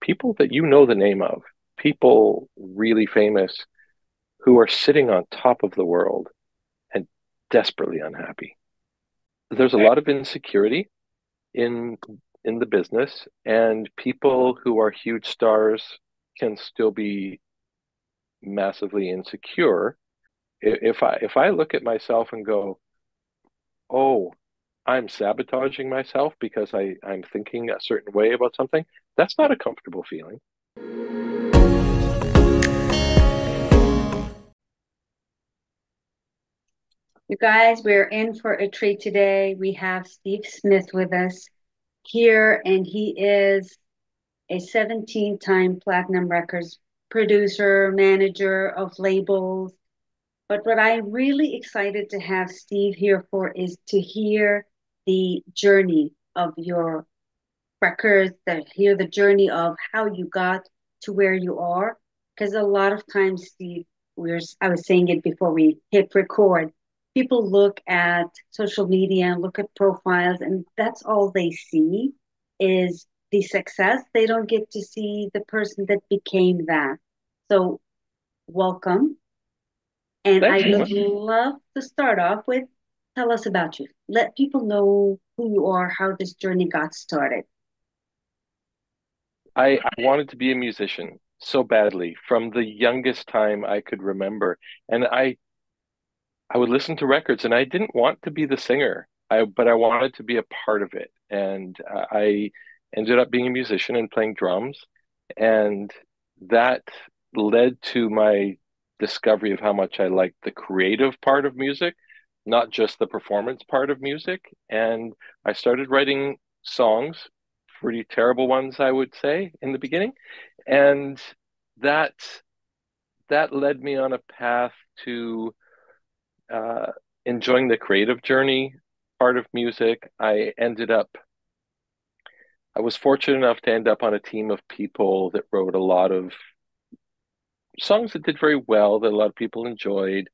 people that you know the name of, people really famous who are sitting on top of the world and desperately unhappy. There's a lot of insecurity in the business, and people who are huge stars can still be massively insecure. If I look at myself and go, oh, I'm sabotaging myself because I'm thinking a certain way about something, that's not a comfortable feeling. You guys, we're in for a treat today. We have Steve Smith with us here, and he is a 17-time platinum records producer, manager of labels. But what I'm really excited to have Steve here for is to hear the journey of your records, to hear the journey of how you got to where you are. Because a lot of times, Steve, I was saying it before we hit record, people look at social media and look at profiles, and that's all they see is the success. They don't get to see the person that became that. So, welcome. And I Thanks so would much. love to start off with tell us about you. Let people know who you are, how this journey got started. I wanted to be a musician so badly from the youngest time I could remember. And I would listen to records and I didn't want to be the singer. But I wanted to be a part of it. And I ended up being a musician and playing drums. And that led to my discovery of how much I liked the creative part of music, not just the performance part of music. And I started writing songs, pretty terrible ones, I would say, in the beginning. And that that led me on a path to uh, enjoying the creative journey part of music. I was fortunate enough to end up on a team of people that wrote a lot of songs that did very well, that a lot of people enjoyed.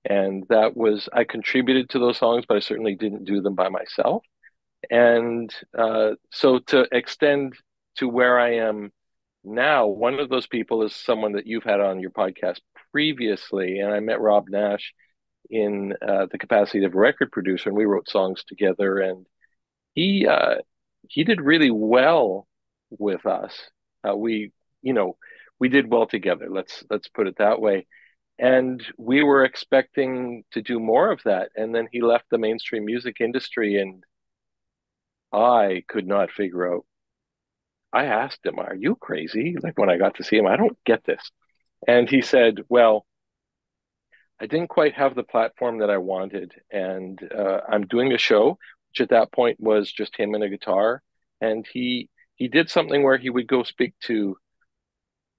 And I contributed to those songs, but I certainly didn't do them by myself. And so to extend to where I am now, one of those people is someone that you've had on your podcast previously. And I met Rob Nash in the capacity of a record producer, and we wrote songs together. And he uh, he did really well with us. We, you know, we did well together. Let's put it that way. And we were expecting to do more of that. And then he left the mainstream music industry, and I could not figure out. I asked him, "Are you crazy?" Like when I got to see him, I don't get this. And he said, "Well, I didn't quite have the platform that I wanted, and I'm doing a show, which at that point was just him and a guitar. And he did something where he would go speak to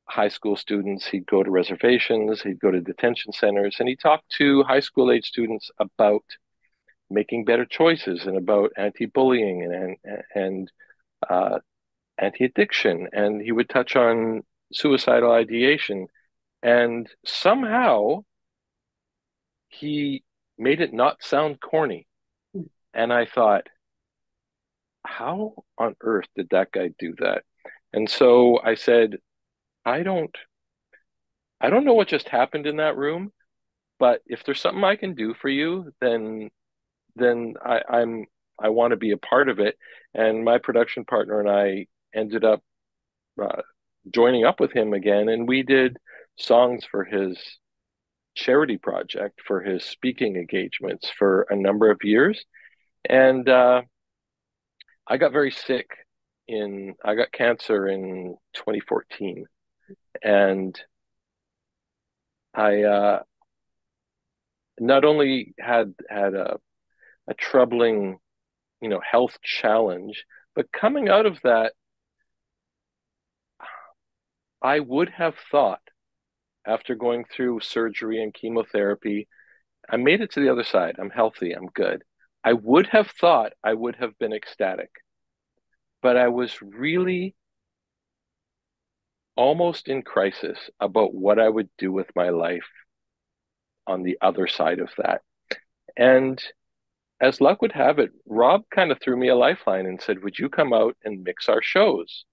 high school students. He'd go to reservations, he'd go to detention centers, and he talked to high school age students about making better choices and about anti-bullying and uh, anti-addiction. And he would touch on suicidal ideation, and somehow he made it not sound corny. And I thought, how on earth did that guy do that? And so I said, I don't I don't know what just happened in that room, but if there's something I can do for you, then I want to be a part of it. And my production partner and I ended up uh, joining up with him again, and we did songs for his charity project, for his speaking engagements for a number of years. And I got very sick I got cancer in 2014, and I not only had a troubling, health challenge, but coming out of that, I would have thought after going through surgery and chemotherapy, I made it to the other side. I'm healthy. I'm good. I would have thought I would have been ecstatic, but I was really almost in crisis about what I would do with my life on the other side of that. And as luck would have it, Rob kind of threw me a lifeline and said, "Would you come out and mix our shows?"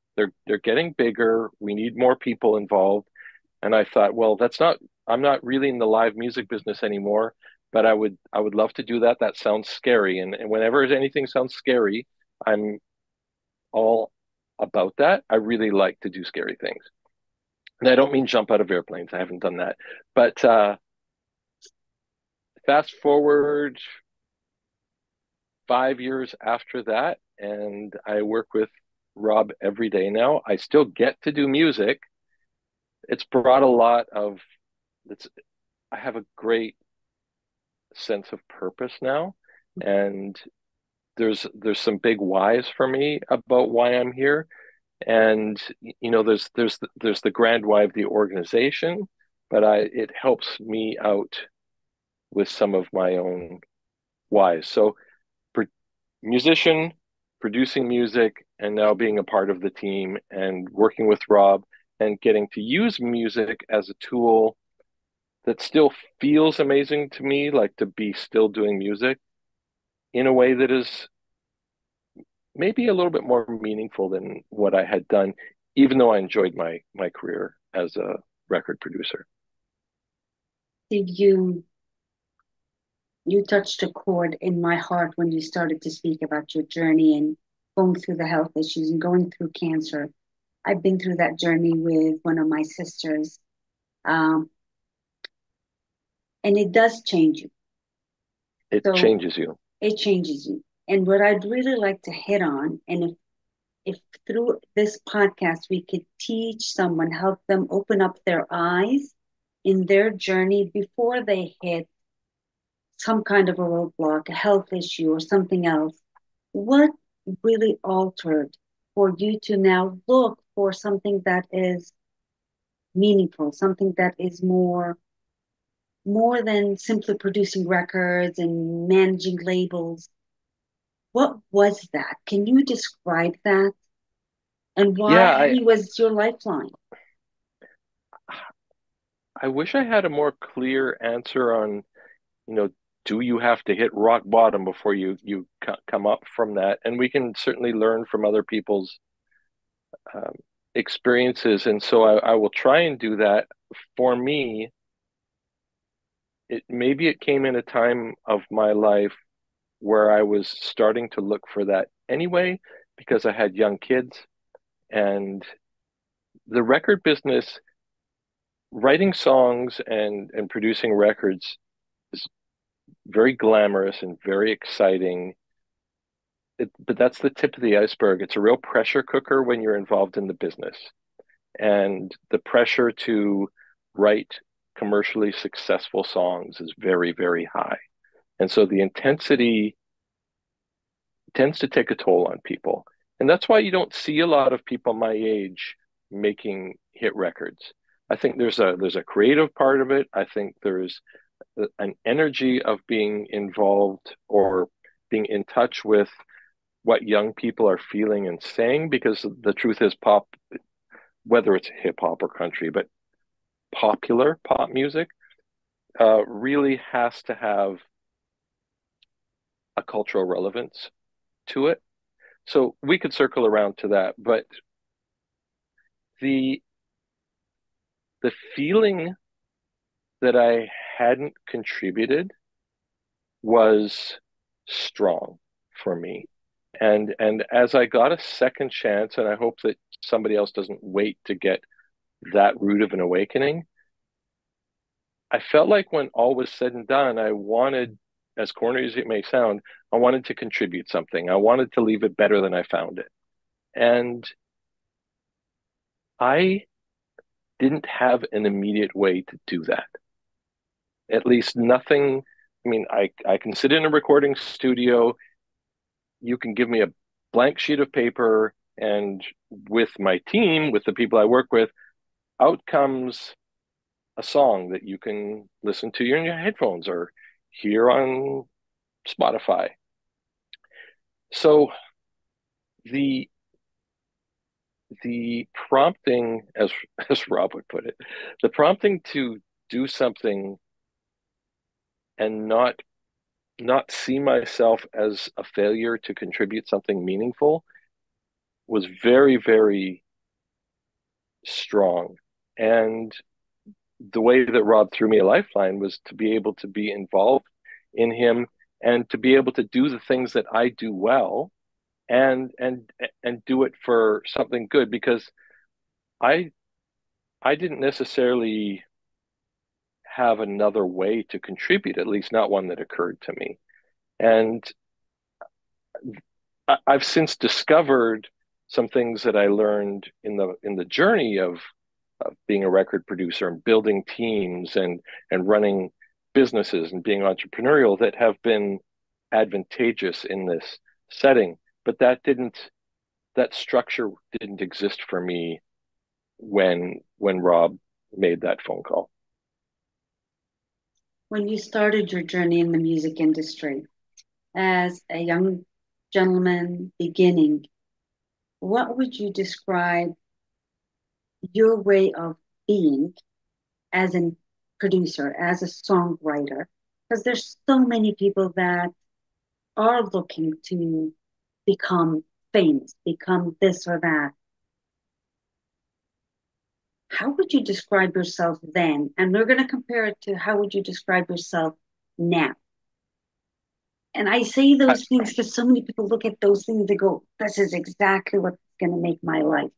they're getting bigger. We need more people involved. And I thought, well, that's not, I'm not really in the live music business anymore, but I would love to do that. That sounds scary. And whenever anything sounds scary, I'm all about that. I really like to do scary things. And I don't mean jump out of airplanes. I haven't done that. But fast forward 5 years after that, and I work with Rob every day now. I still get to do music. It's brought a lot of it's I have a great sense of purpose now, and there's some big whys for me about why I'm here. And there's the grand why of the organization, but I it helps me out with some of my own whys. So musician, producing music, and now being a part of the team and working with Rob and getting to use music as a tool that still feels amazing to me, like to be still doing music in a way that is maybe a little bit more meaningful than what I had done, even though I enjoyed my career as a record producer. Steve, you touched a chord in my heart when you started to speak about your journey and going through the health issues and going through cancer. I've been through that journey with one of my sisters, um, and it does change you. It So changes you. it changes you. And what I'd really like to hit on, and if through this podcast we could teach someone, help them open up their eyes in their journey before they hit some kind of a roadblock, a health issue, or something else, what really altered for you to now look for something that is meaningful, something that is more than simply producing records and managing labels? What was that? Can you describe that? And why Yeah, he was your lifeline? I wish I had a more clear answer on, you know, do you have to hit rock bottom before you come up from that? And we can certainly learn from other people's um, experiences. And so I will try and do that. For me, it maybe it came in a time of my life where I was starting to look for that anyway, because I had young kids and the record business, writing songs and producing records is very glamorous and very exciting. But that's the tip of the iceberg. It's a real pressure cooker when you're involved in the business. And the pressure to write commercially successful songs is very, very high. And so the intensity tends to take a toll on people. And that's why you don't see a lot of people my age making hit records. I think there's a creative part of it. I think there's an energy of being involved or being in touch with what young people are feeling and saying, because the truth is pop, whether it's hip hop or country, but popular pop music really has to have a cultural relevance to it. So we could circle around to that, but the the feeling that I hadn't contributed was strong for me. And as I got a second chance, and I hope that somebody else doesn't wait to get that root of an awakening, I felt like when all was said and done, I wanted, as corny as it may sound, I wanted to contribute something. I wanted to leave it better than I found it. And I didn't have an immediate way to do that. At least nothing. I mean, I can sit in a recording studio. You can give me a blank sheet of paper, and with my team, with the people I work with, out comes a song that you can listen to in your headphones or hear on Spotify. So the the prompting, as Rob would put it, the prompting to do something and not see myself as a failure to contribute something meaningful was very, very. strong. And the way that Rob threw me a lifeline was to be able to be involved in him and to be able to do the things that I do well and do it for something good, because I I didn't necessarily have another way to contribute, at least not one that occurred to me. And I've since discovered some things that I learned in the journey of being a record producer and building teams and running businesses and being entrepreneurial that have been advantageous in this setting. But that structure didn't exist for me when Rob made that phone call. When you started your journey in the music industry as a young gentleman beginning, what would you describe your way of being as a producer, as a songwriter? Because there's so many people that are looking to become famous, become this or that. How would you describe yourself then? And we're going to compare it to how would you describe yourself now? And I say I, those things because so many people look at those things and go, this is exactly what's going to make my life.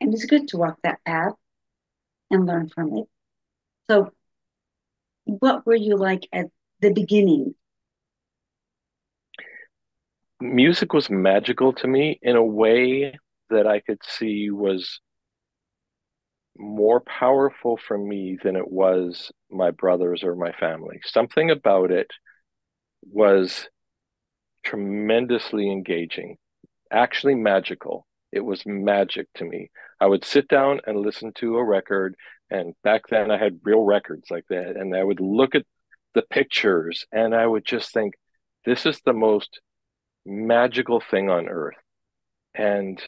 And it's good to walk that path and learn from it. So, what were you like at the beginning? Music was magical to me in a way that I could see was more powerful for me than it was my brothers or my family. Something about it was tremendously engaging, actually magical. It was magic to me. I would sit down and listen to a record, and back then I had real records like that, and I would look at the pictures and I would just think, this is the most magical thing on earth. And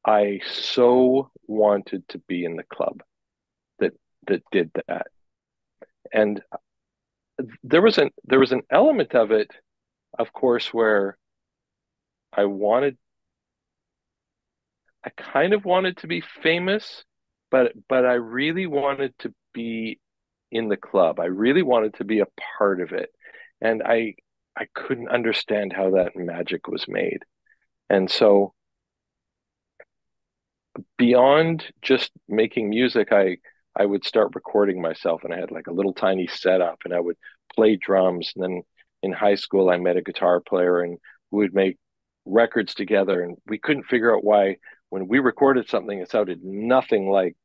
I so wanted to be in the club that did that. And there was an element of it, of course, where I wanted I kind of wanted to be famous, but I really wanted to be in the club. I really wanted to be a part of it. And I couldn't understand how that magic was made. And so beyond just making music, I would start recording myself, and I had like a little tiny setup, and I would play drums. And then in high school I met a guitar player, and we would make records together, and we couldn't figure out why when we recorded something it sounded nothing like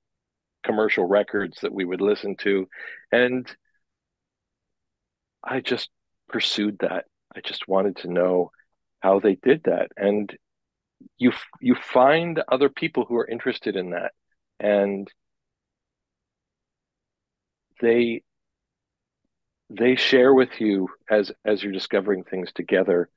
commercial records that we would listen to. And I just pursued that. I just wanted to know how they did that. And you find other people who are interested in that, and they they share with you as you're discovering things together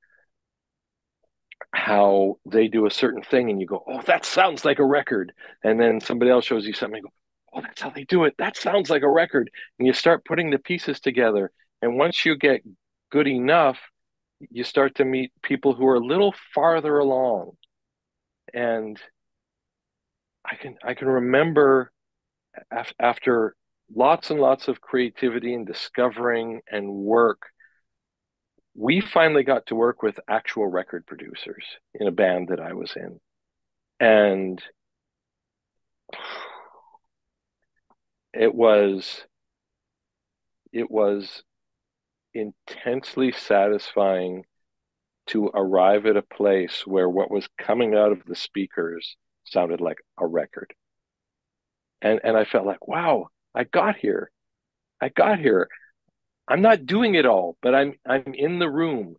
how they do a certain thing, and you go, oh, that sounds like a record. And then somebody else shows you something, and you go, oh, that's how they do it, that sounds like a record. And you start putting the pieces together, and once you get good enough, you start to meet people who are a little farther along. And I can remember after lots and lots of creativity and discovering and work, we finally got to work with actual record producers in a band that I was in. And it was it was intensely satisfying to arrive at a place where what was coming out of the speakers sounded like a record. And I felt like, wow, I got here. I got here. I'm not doing it all, but I'm in the room,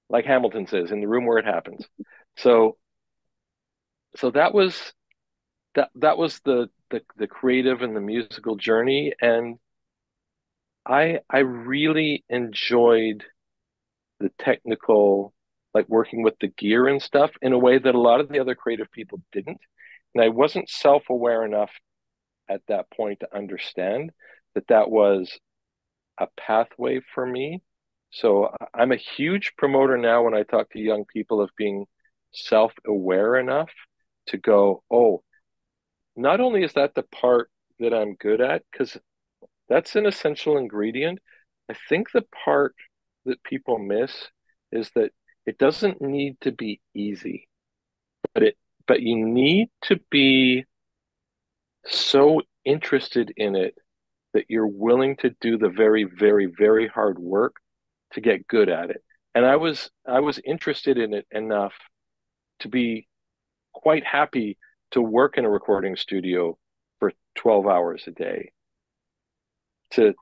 like Hamilton says, in the room where it happens. So that was the creative and the musical journey. And I really enjoyed the technical, like working with the gear and stuff in a way that a lot of the other creative people didn't. And I wasn't self-aware enough at that point to understand that that was a pathway for me. So I'm a huge promoter now when I talk to young people of being self-aware enough to go, oh, not only is that the part that I'm good at, because that's an essential ingredient, I think the part that people miss is that it doesn't need to be easy, but you need to be so interested in it that you're willing to do the very, very, very hard work to get good at it. And I was interested in it enough to be quite happy to work in a recording studio for 12 hours a day to,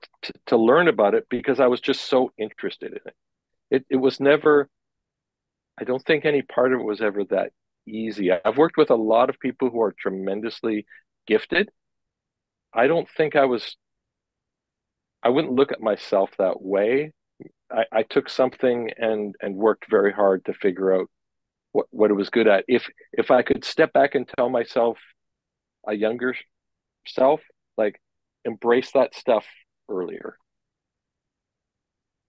to learn about it because I was just so interested in it. It was never, I don't think any part of it was ever that easy. I've worked with a lot of people who are tremendously gifted. I don't think I wouldn't look at myself that way. I took something and worked very hard to figure out what it was good at. If I could step back and tell myself a younger self, like embrace that stuff earlier,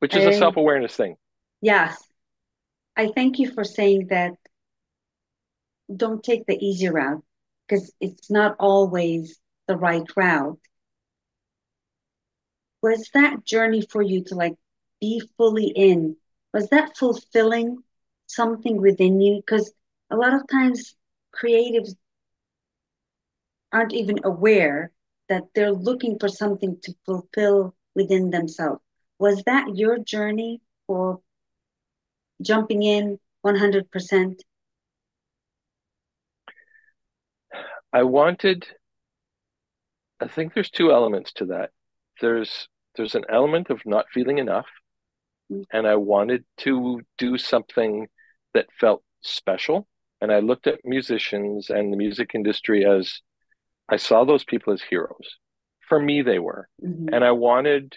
which is a I, self-awareness thing. yes, I thank you for saying that. Don't take the easy route because it's not always the right route. Was that journey for you to like be fully in? Was that fulfilling something within you? Because a lot of times creatives aren't even aware that they're looking for something to fulfill within themselves. Was that your journey for jumping in 100%? I wanted, I think there's two elements to that. There's an element of not feeling enough, and I wanted to do something that felt special. And I looked at musicians and the music industry as I saw those people as heroes. For me, they were. Mm-hmm. And I wanted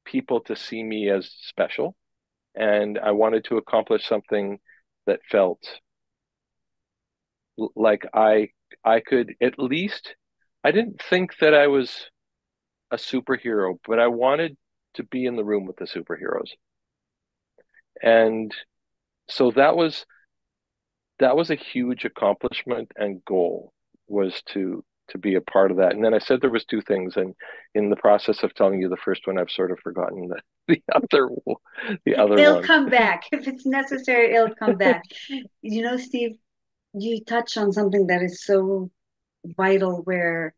people to see me as special. And I wanted to accomplish something that felt like I could at least, I didn't think that I was a superhero, but I wanted to be in the room with the superheroes. And so that was a huge accomplishment and goal, was to be a part of that. And then I said there was two things, and in the process of telling you the first one, I've sort of forgotten the other the other It'll one. come back. If it's necessary, it'll come back. You know, Steve, you touch on something that is so vital where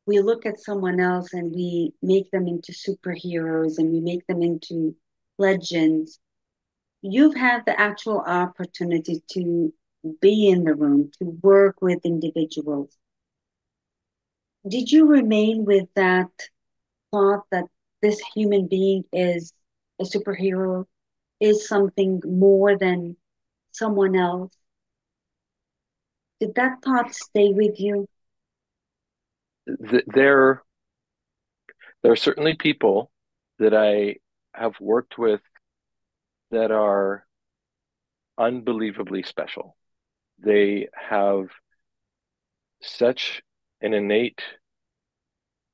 we look at someone else and we make them into superheroes and we make them into legends. You've had the actual opportunity to be in the room, to work with individuals. Did you remain with that thought that this human being is a superhero, is something more than someone else? Did that thought stay with you? There there are certainly people that I have worked with that are unbelievably special. They have such an innate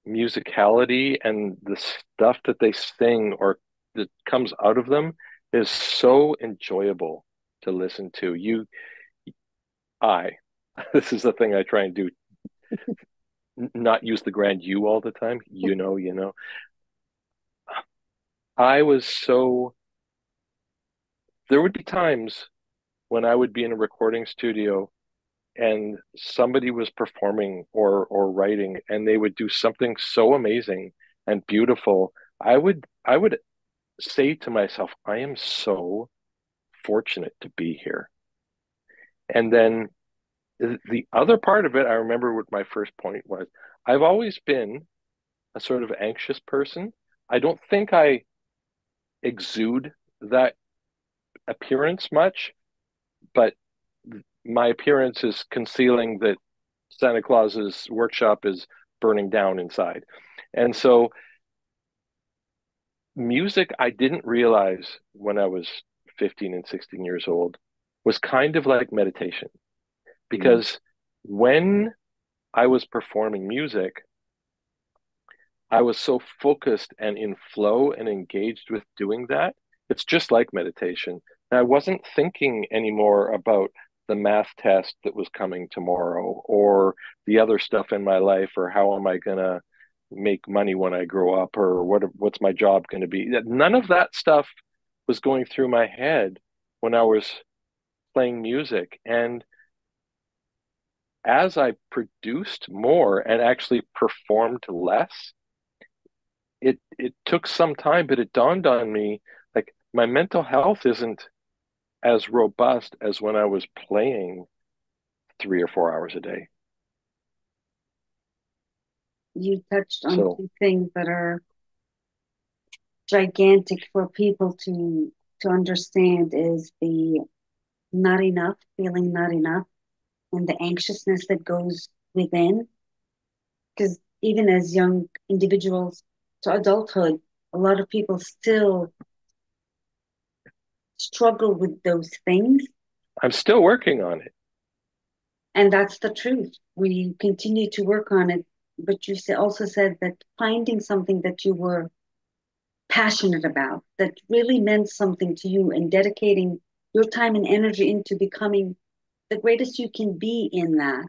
musicality, and the stuff that they sing or that comes out of them is so enjoyable to listen to. I, this is the thing I try and do, not use the grand you all the time. You know. I was so, there would be times when I would be in a recording studio and somebody was performing or writing and they would do something so amazing and beautiful. I would say to myself, I am so fortunate to be here. And then the other part of it, I remember what my first point was. I've always been a sort of anxious person. I don't think I exude that appearance much, but my appearance is concealing that Santa Claus's workshop is burning down inside. And so music, I didn't realize when I was 15 and 16 years old, was kind of like meditation, Mm. because when I was performing music, I was so focused and in flow and engaged with doing that. It's just like meditation. And I wasn't thinking anymore about the math test that was coming tomorrow, or the other stuff in my life, or how am I going to make money when I grow up, or what's my job going to be. None of that stuff was going through my head when I was playing music. And as I produced more and actually performed less, it took some time, but it dawned on me like my mental health isn't as robust as when I was playing 3 or 4 hours a day. You touched on So two things that are gigantic for people to understand is the not enough, feeling not enough, and the anxiousness that goes within. Because even as young individuals to adulthood, a lot of people still struggle with those things. I'm still working on it. And that's the truth. We continue to work on it. But you also said that finding something that you were passionate about, that really meant something to you, and dedicating your time and energy into becoming the greatest you can be in that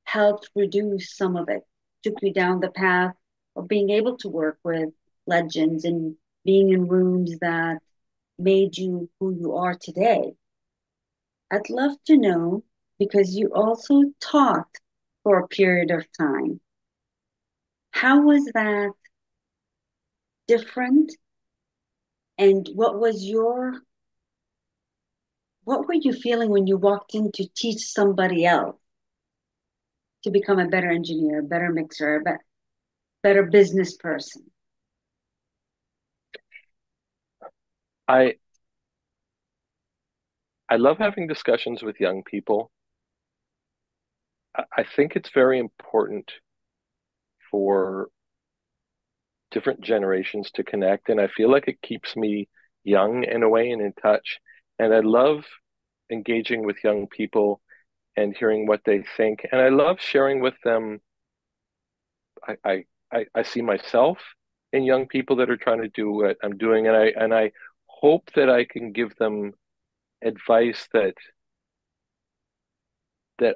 helped reduce some of it, took you down the path of being able to work with legends and being in rooms that made you who you are today. I'd love to know, because you also taught for a period of time, how was that different? And what were you feeling when you walked in to teach somebody else to become a better engineer, a better mixer, a better business person? I I love having discussions with young people. I think it's very important for different generations to connect, and I feel like it keeps me young in a way and in touch. And I love engaging with young people and hearing what they think. And I love sharing with them. I see myself in young people that are trying to do what I'm doing, and I hope that I can give them advice that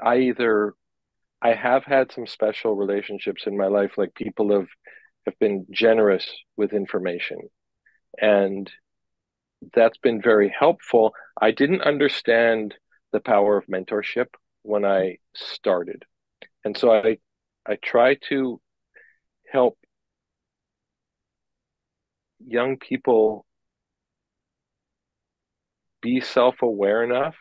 I have had some special relationships in my life, like people have been generous with information, and that's been very helpful. I didn't understand the power of mentorship when I started, and so I try to help young people be self-aware enough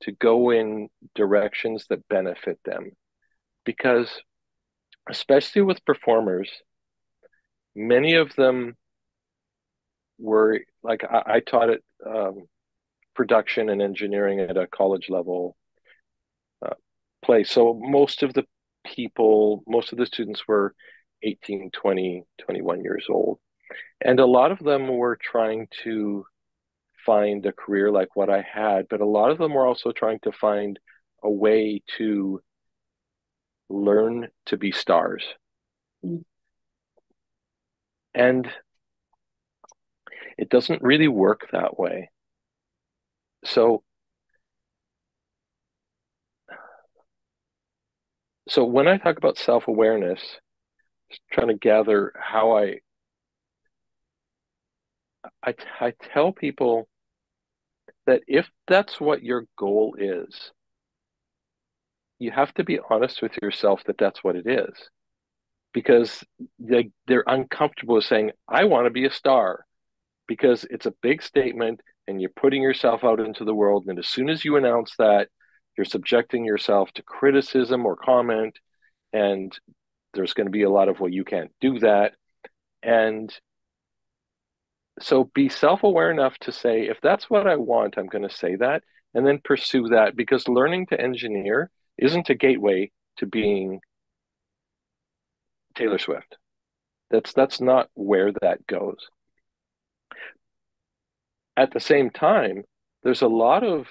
to go in directions that benefit them, because especially with performers, many of them were like I taught it production and engineering at a college level uh, place. So most of the students were 18, 20, 21 years old. And a lot of them were trying to find a career like what I had, but a lot of them were also trying to find a way to learn to be stars. Mm. And it doesn't really work that way. So so when I talk about self-awareness, trying to gather how I tell people that if that's what your goal is, you have to be honest with yourself that that's what it is, because they're uncomfortable with saying, I want to be a star, because it's a big statement and you're putting yourself out into the world. And as soon as you announce that, you're subjecting yourself to criticism or comment, and there's going to be a lot of, well, you can't do that. And so be self-aware enough to say, if that's what I want, I'm going to say that, and then pursue that, because learning to engineer isn't a gateway to being Taylor Swift. That's not where that goes. At the same time, there's a lot of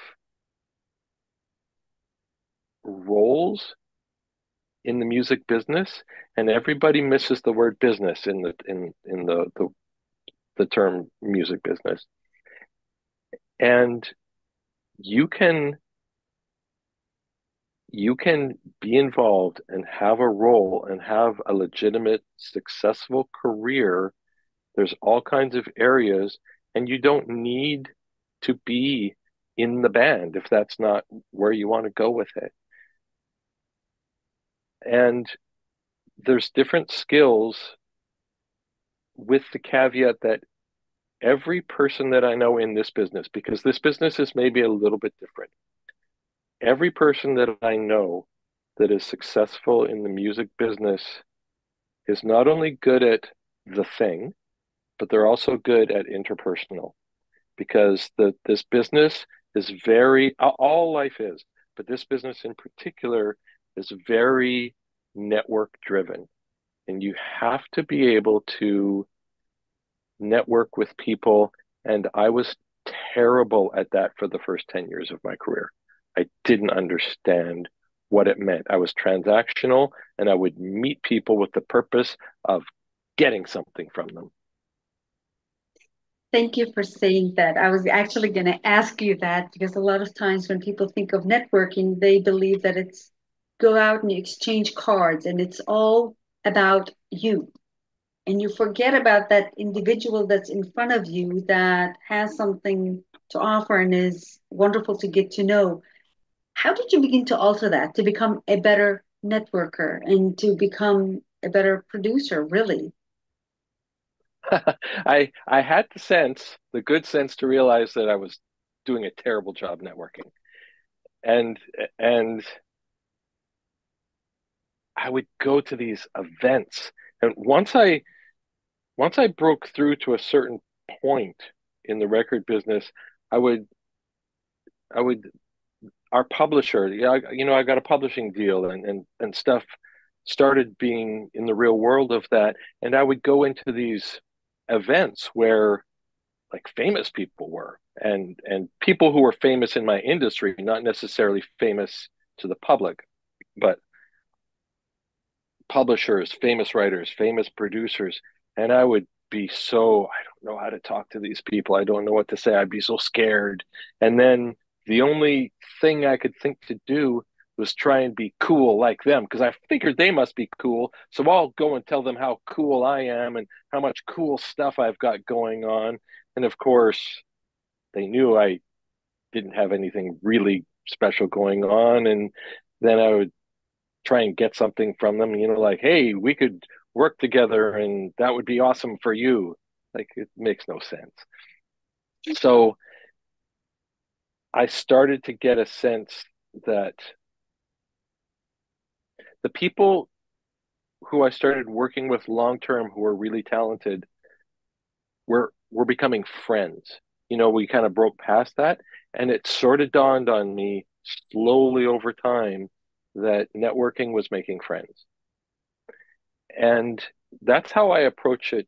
roles in the music business, and everybody misses the word business in the term music business. And you can you can be involved and have a role and have a legitimate, successful career. There's all kinds of areas, and you don't need to be in the band if that's not where you want to go with it. And there's different skills with the caveat that every person that I know in this business, because this business is maybe a little bit different, every person that I know that is successful in the music business is not only good at the thing, but they're also good at interpersonal because this business is very, all life is, but this business in particular is very network driven. And you have to be able to network with people. And I was terrible at that for the first 10 years of my career. I didn't understand what it meant. I was transactional and I would meet people with the purpose of getting something from them. Thank you for saying that. I was actually going to ask you that because a lot of times when people think of networking, they believe that it's go out and you exchange cards and it's all about you. And you forget about that individual that's in front of you that has something to offer and is wonderful to get to know. How did you begin to alter that to become a better networker and to become a better producer, really? I had the good sense to realize that I was doing a terrible job networking. And and I would go to these events. And once I broke through to a certain point in the record business, I would I would our publisher, yeah, I got a publishing deal and stuff started being in the real world of that. And I would go into these events where like famous people were and people who were famous in my industry, not necessarily famous to the public, but publishers, famous writers, famous producers. And I would be so, I don't know how to talk to these people. I don't know what to say. I'd be so scared. And then the only thing I could think to do was try and be cool like them because I figured they must be cool. So I'll go and tell them how cool I am and how much cool stuff I've got going on. And of course, they knew I didn't have anything really special going on. And then I would try and get something from them, like, hey, we could work together and that would be awesome for you. Like, it makes no sense. So I started to get a sense that the people who I started working with long term who were really talented were becoming friends. We kind of broke past that. And it sort of dawned on me slowly over time that networking was making friends. And that's how I approach it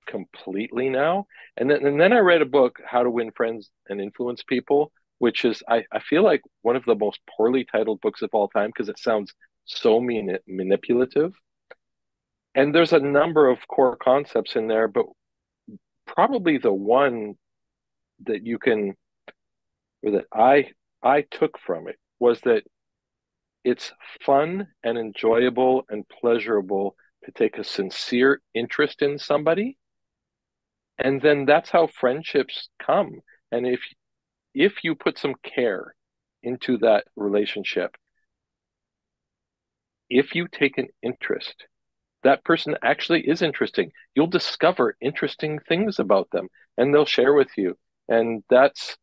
completely now. And then I read a book, How to Win Friends and Influence People, which is I feel like one of the most poorly titled books of all time because it sounds so manipulative. And there's a number of core concepts in there, but probably the one that you can or that I took from it was that it's fun and enjoyable and pleasurable to take a sincere interest in somebody, and then that's how friendships come. And if you put some care into that relationship, if you take an interest, that person actually is interesting. You'll discover interesting things about them and they'll share with you. And that's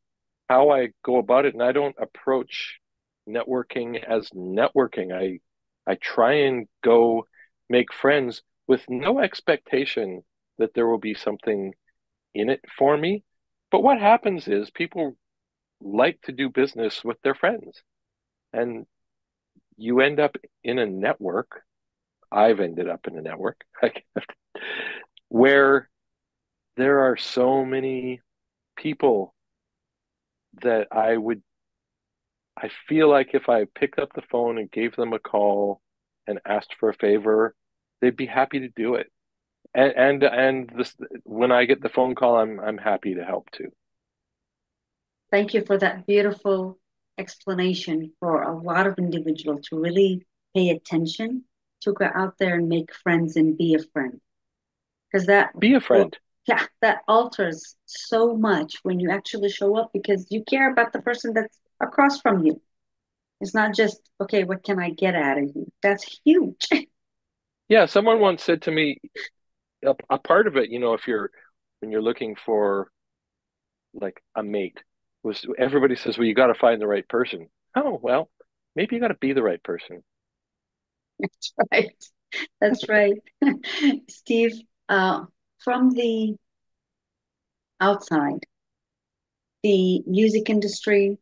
how I go about it. And I don't approach networking as networking. I try and go make friends with no expectation that there will be something in it for me. But what happens is people like to do business with their friends. And you end up in a network. I've ended up in a network where there are so many people that I feel like if I picked up the phone and gave them a call and asked for a favor, they'd be happy to do it. And this when I get the phone call, I'm happy to help too. Thank you for that beautiful explanation for a lot of individuals to really pay attention, to go out there and make friends and be a friend. Because that, Be a well, friend. yeah, that alters so much when you actually show up because you care about the person that's across from you. It's not just, okay, what can I get out of you? That's huge. Yeah, someone once said to me, a part of it, if when you're looking for like a mate, was everybody says, well, you got to find the right person. Oh, well, maybe you got to be the right person. That's right. That's right. Steve, from the outside, the music industry,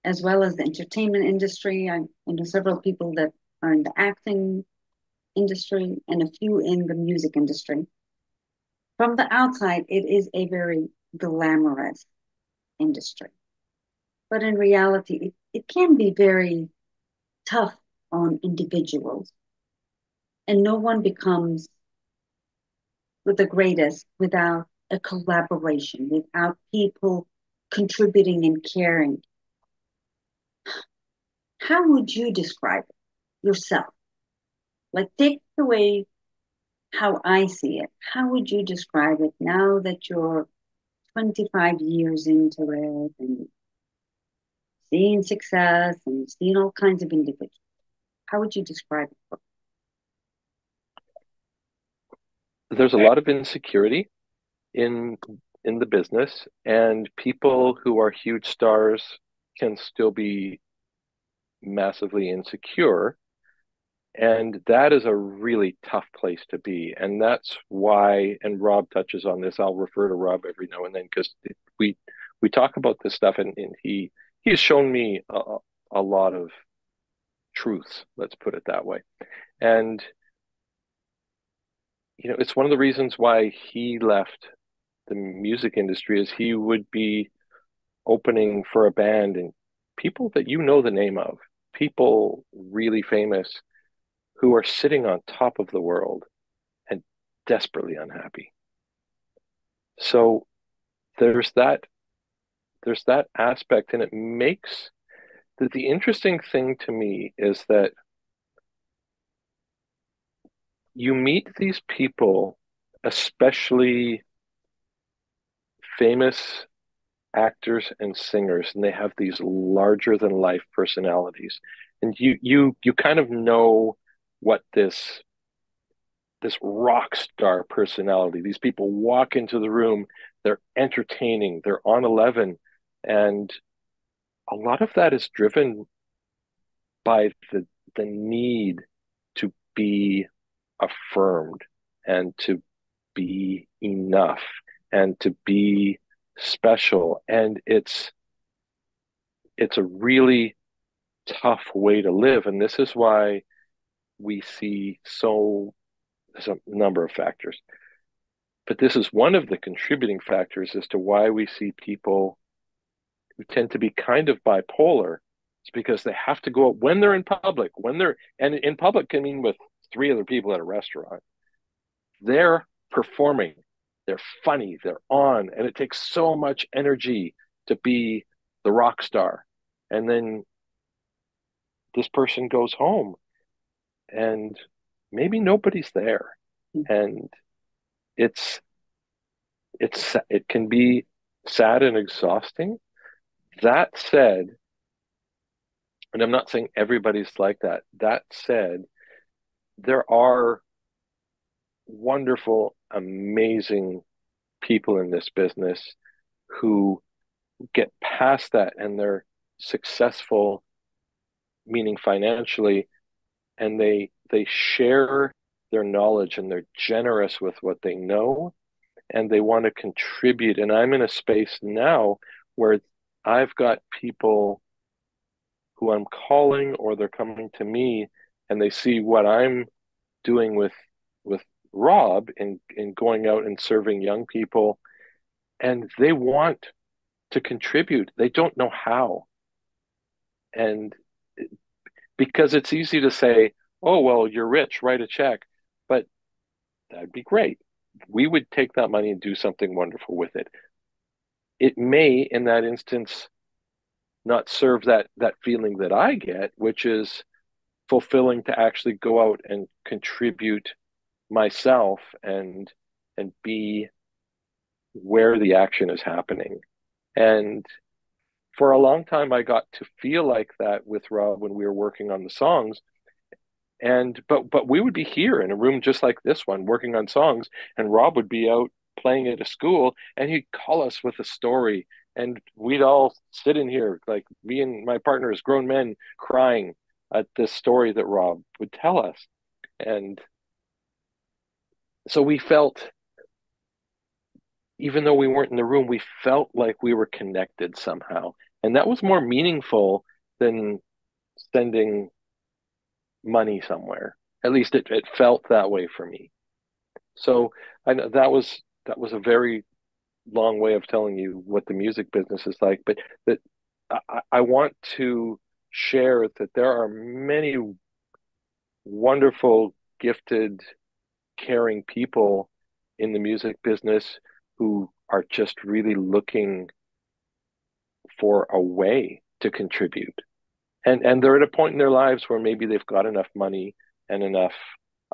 as well as the entertainment industry, I know several people that are in the acting industry and a few in the music industry. From the outside, it is a very glamorous industry. But in reality, it can be very tough on individuals. And no one becomes the greatest without a collaboration, without people contributing and caring. How would you describe it yourself? Like, take away how I see it. How would you describe it now that you're 25 years into it and seeing success and seeing all kinds of individuals? How would you describe it? There's a lot of insecurity in in the business, and people who are huge stars can still be massively insecure. And that is a really tough place to be. And that's why, and Rob touches on this, I'll refer to Rob every now and then because we we talk about this stuff, and he has shown me a lot of truths, let's put it that way. And it's one of the reasons why he left the music industry is he would be opening for a band and people that the name of, people really famous who are sitting on top of the world and desperately unhappy. So there's that there's that aspect, and it makes the interesting thing to me is that you meet these people, especially famous actors and singers, and they have these larger than life personalities, and you kind of know what this rock star personality. These people walk into the room, they're entertaining, they're on 11. And a lot of that is driven by the need to be affirmed and to be enough and to be special. And it's a really tough way to live. And this is why we see there's a number of factors. But this is one of the contributing factors as to why we see people who tend to be kind of bipolar. It's because they have to go out when they're in public, and in public can mean with three other people at a restaurant. They're performing, they're funny, they're on, and it takes so much energy to be the rock star. And then this person goes home and maybe nobody's there. And it's it can be sad and exhausting. That said, and I'm not saying everybody's like that. That said, there are wonderful, amazing people in this business who get past that and they're successful, meaning financially, and they share their knowledge and they're generous with what they know and they want to contribute. And I'm in a space now where I've got people who I'm calling or they're coming to me and they see what I'm doing with Rob in going out and serving young people and they want to contribute. They don't know how. And because it's easy to say, oh, well, you're rich, write a check. But that'd be great. We would take that money and do something wonderful with it. It may, in that instance, not serve that feeling that I get, which is fulfilling to actually go out and contribute myself and be where the action is happening. And for a long time, I got to feel like that with Rob when we were working on the songs. And but we would be here in a room just like this one, working on songs, and Rob would be out playing at a school, and he'd call us with a story, and we'd all sit in here, like me and my partners, grown men, crying at this story that Rob would tell us. And so we felt, even though we weren't in the room, we felt like we were connected somehow. And that was more meaningful than sending money somewhere. At least it felt that way for me. So I know that was a very long way of telling you what the music business is like, but that I want to share that there are many wonderful, gifted, caring people in the music business who are just really looking for a way to contribute. And they're at a point in their lives where maybe they've got enough money and enough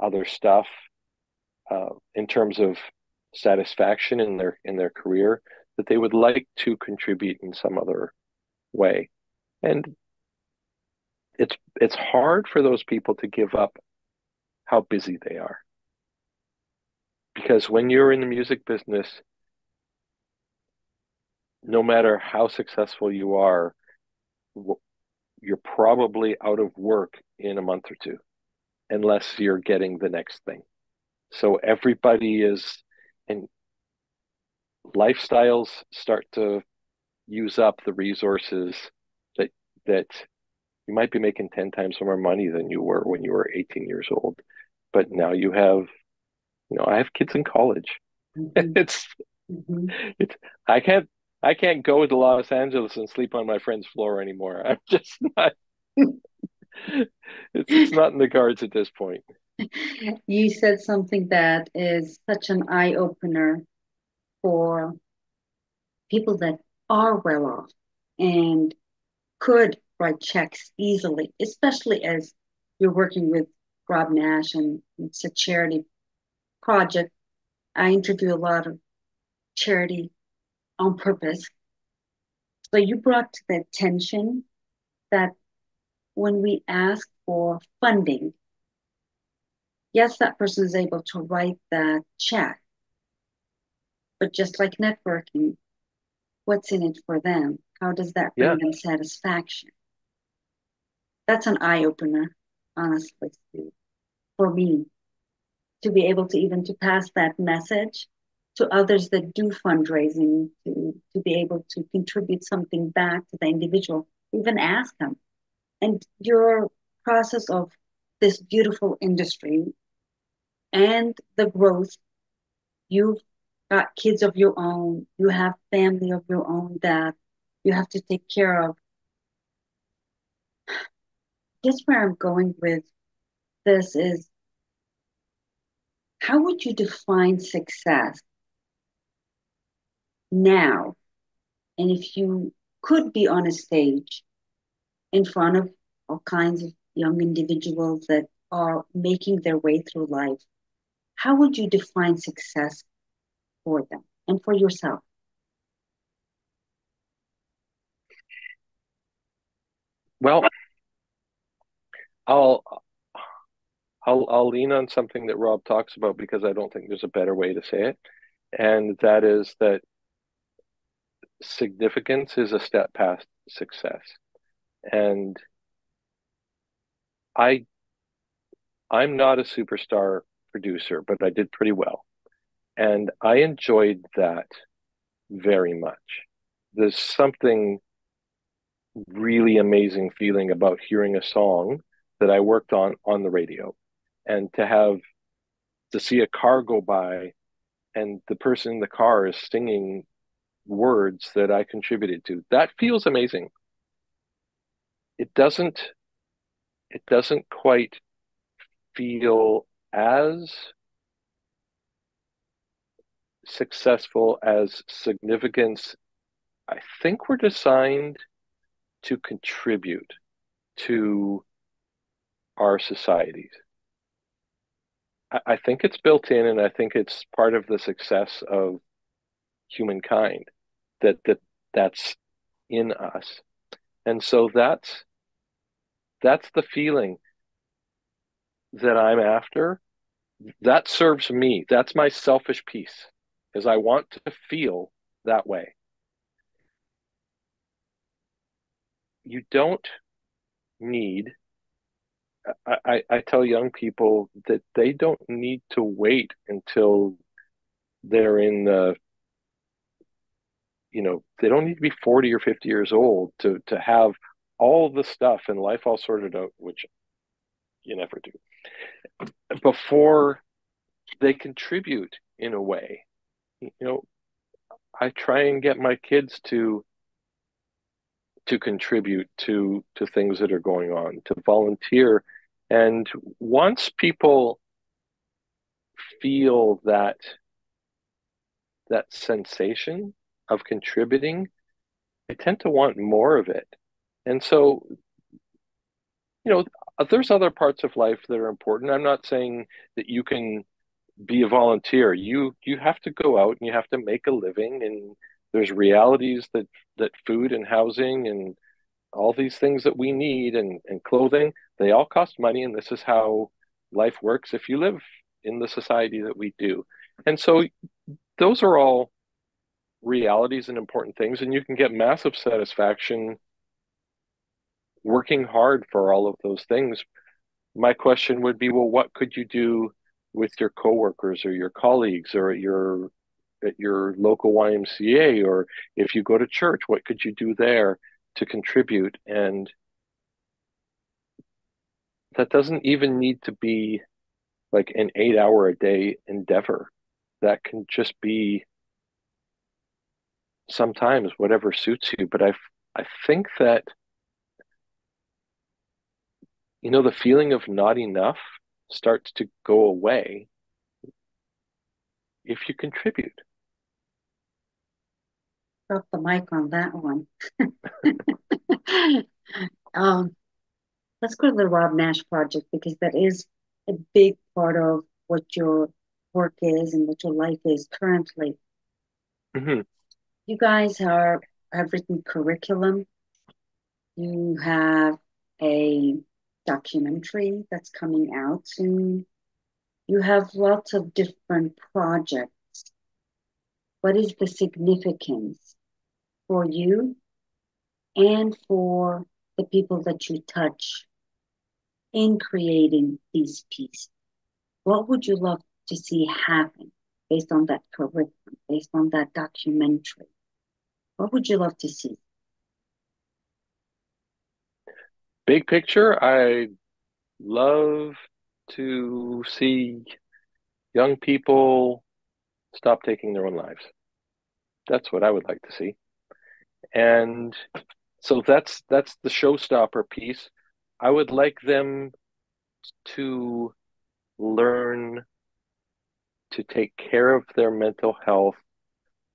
other stuff in terms of satisfaction in their career that they would like to contribute in some other way. And it's hard for those people to give up how busy they are. Because when you're in the music business, no matter how successful you are, you're probably out of work in a month or two, unless you're getting the next thing. So everybody is, and lifestyles start to use up the resources that that you might be making 10 times more money than you were when you were 18 years old. But now you have, I have kids in college. Mhm, It's mhm. it's I can't go to Los Angeles and sleep on my friend's floor anymore. I'm just not it's not in the cards at this point. You said something that is such an eye opener for people that are well off and could write checks easily, especially as you're working with Rob Nash and it's a charity project. I interview a lot of charity on purpose. So you brought to the attention that when we ask for funding, yes, that person is able to write that check, but just like networking, what's in it for them? How does that bring Yeah, them satisfaction? That's an eye opener, honestly, Steve, for me to be able to even to pass that message to others that do fundraising to be able to contribute something back to the individual, even ask them. And your process of this beautiful industry and the growth, you've got kids of your own, you have family of your own that you have to take care of. Guess where I'm going with this is how would you define success now? And if you could be on a stage in front of all kinds of young individuals that are making their way through life, how would you define success for them and for yourself? well, I'll I'll lean on something that Rob talks about because I don't think there's a better way to say it, and that is that significance is a step past success. And I I'm not a superstar producer, but I did pretty well. And I enjoyed that very much. There's something really amazing feeling about hearing a song that I worked on the radio, and to see a car go by and the person in the car is singing words that I contributed to. That feels amazing. It doesn't it doesn't quite feel as successful as significance. I think we're designed to contribute to our societies. I think it's built in, and I think it's part of the success of humankind that's in us. And so that's the feeling that I'm after. That serves me. That's my selfish piece, is I want to feel that way. You don't need, I tell young people that they don't need to wait until they're in the, they don't need to be 40 or 50 years old to have all the stuff in life all sorted out, which you never do, before they contribute in a way. You know, I try and get my kids to contribute to things that are going on, to volunteer. And once people feel that sensation of contributing, they tend to want more of it. And so, you know, there's other parts of life that are important. I'm not saying that you can be a volunteer. You have to go out and you have to make a living, and there's realities that food and housing and all these things that we need and clothing, they all cost money, and this is how life works if you live in the society that we do. And so those are all realities and important things, and you can get massive satisfaction working hard for all of those things. My question would be, well, what could you do with your coworkers or your colleagues or at your local YMCA, or if you go to church, what could you do there to contribute? And that doesn't even need to be like an 8 hour a day endeavor. That can just be sometimes whatever suits you. But I think that, the feeling of not enough starts to go away if you contribute. Drop the mic on that one. um, let's go to the Rob Nash project, because that is a big part of what your work is and what your life is currently. Mm-hmm. You guys have written curriculum. You have a documentary that's coming out soon. You have lots of different projects. What is the significance for you and for the people that you touch in creating these pieces? What would you love to see happen based on that curriculum, based on that documentary? What would you love to see? Big picture, I love to see young people stop taking their own lives. That's what I would like to see. And so that's the showstopper piece. I would like them to learn to take care of their mental health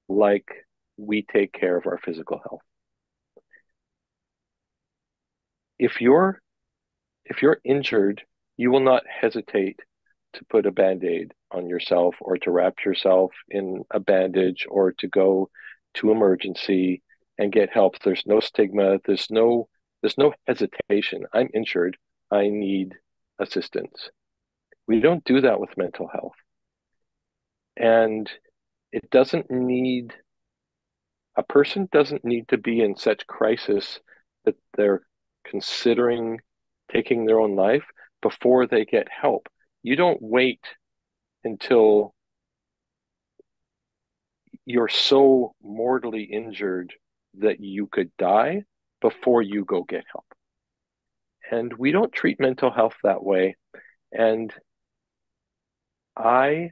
like we take care of our physical health. If you're injured, you will not hesitate to put a band-aid on yourself or to wrap yourself in a bandage or to go to emergency and get help. There's no stigma, there's no hesitation. I'm injured, I need assistance. We don't do that with mental health. And it doesn't need a person doesn't need to be in such crisis that they're considering taking their own life before they get help. You don't wait until you're so mortally injured that you could die before you go get help. And we don't treat mental health that way. And I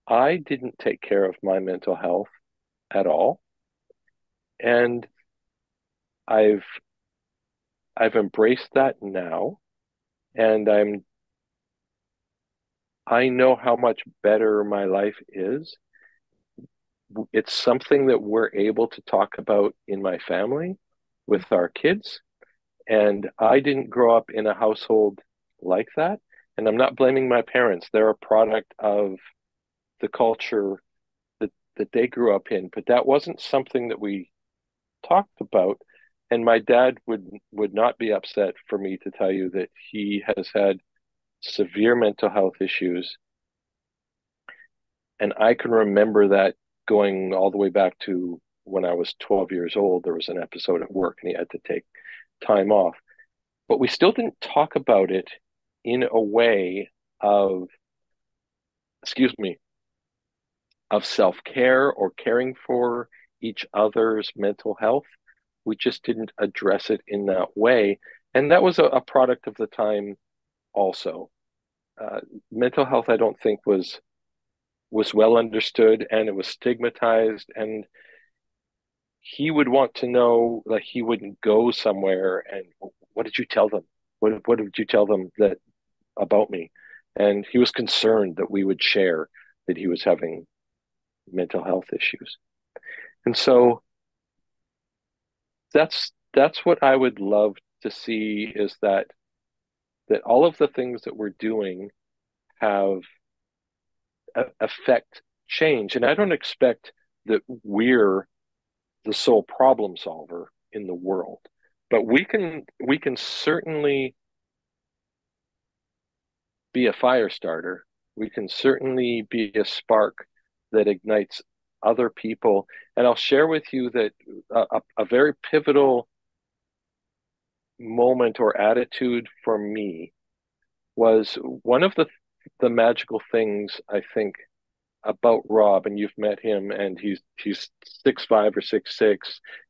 I didn't take care of my mental health at all. And I've I've embraced that now, and I know how much better my life is it's something that we're able to talk about in my family with our kids. And I didn't grow up in a household like that. And I'm not blaming my parents. They're a product of the culture that they grew up in, but that wasn't something that we talked about. And my dad would not be upset for me to tell you that he has had severe mental health issues. And I can remember that going all the way back to when I was 12 years old. There was an episode at work and he had to take time off. But we still didn't talk about it in a way of, excuse me, of self-care or caring for each other's mental health. We just didn't address it in that way. And that was a product of the time also. Mental health, I don't think was well understood, and it was stigmatized, and he would want to know, like, he wouldn't go somewhere and, what did you tell them? What did you tell them that about me? And he was concerned that we would share that he was having mental health issues. And so that's what I would love to see, is that all of the things that we're doing have affect change. And I don't expect that we're the sole problem solver in the world, but we can certainly be a fire starter. We can certainly be a spark that ignites other people. And I'll share with you that a very pivotal moment or attitude for me was one of the magical things, I think, about Rob. And you've met him, and he's 6'5" or 6'6".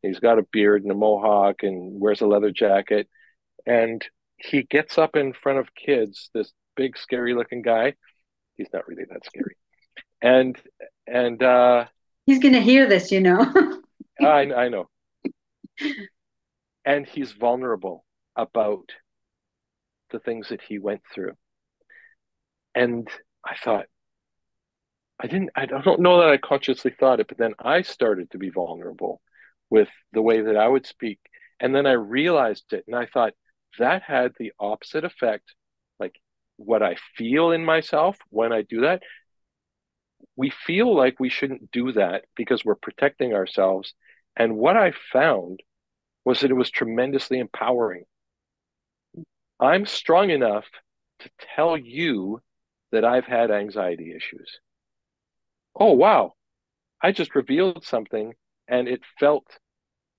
He's got a beard and a mohawk and wears a leather jacket. And he gets up in front of kids, this big, scary looking guy. He's not really that scary. And and He's going to hear this, you know. I know. And he's vulnerable about the things that he went through. And I thought, I don't know that I consciously thought it, but then I started to be vulnerable with the way that I would speak. And then I realized it, and I thought that had the opposite effect. Like, what I feel in myself when I do that, we feel like we shouldn't do that because we're protecting ourselves. And what I found was that it was tremendously empowering. I'm strong enough to tell you that I've had anxiety issues. Oh, wow. I just revealed something, and it felt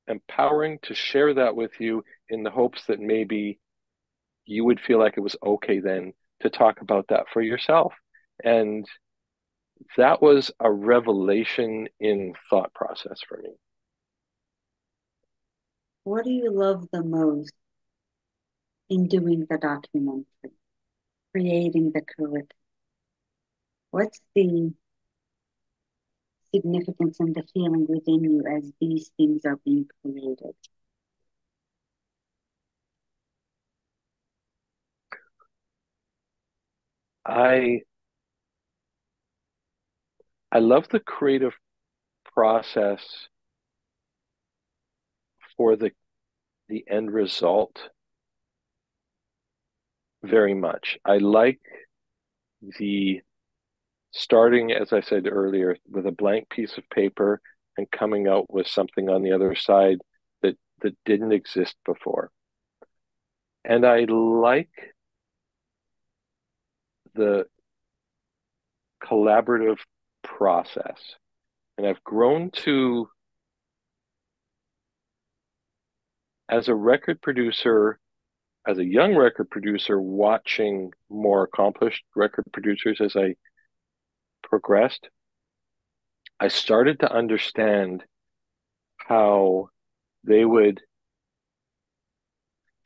empowering to share that with you, in the hopes that maybe you would feel like it was okay then to talk about that for yourself. And that was a revelation in thought process for me. What do you love the most in doing the documentary, creating the curriculum? What's the significance and the feeling within you as these things are being created? I I love the creative process for the end result very much. I like the starting, as I said earlier, with a blank piece of paper and coming out with something on the other side that didn't exist before. And I like the collaborative process. And I've grown to, as a record producer, as a young record producer, watching more accomplished record producers as I progressed, I started to understand how they would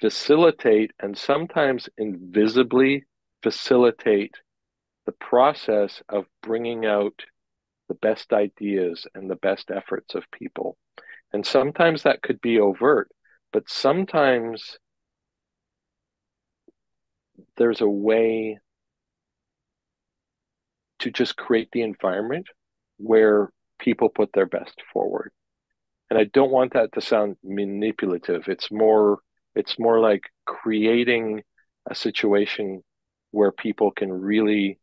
facilitate, and sometimes invisibly facilitate, the process of bringing out the best ideas and the best efforts of people. And sometimes that could be overt, but sometimes there's a way to just create the environment where people put their best forward. And I don't want that to sound manipulative. It's more like creating a situation where people can really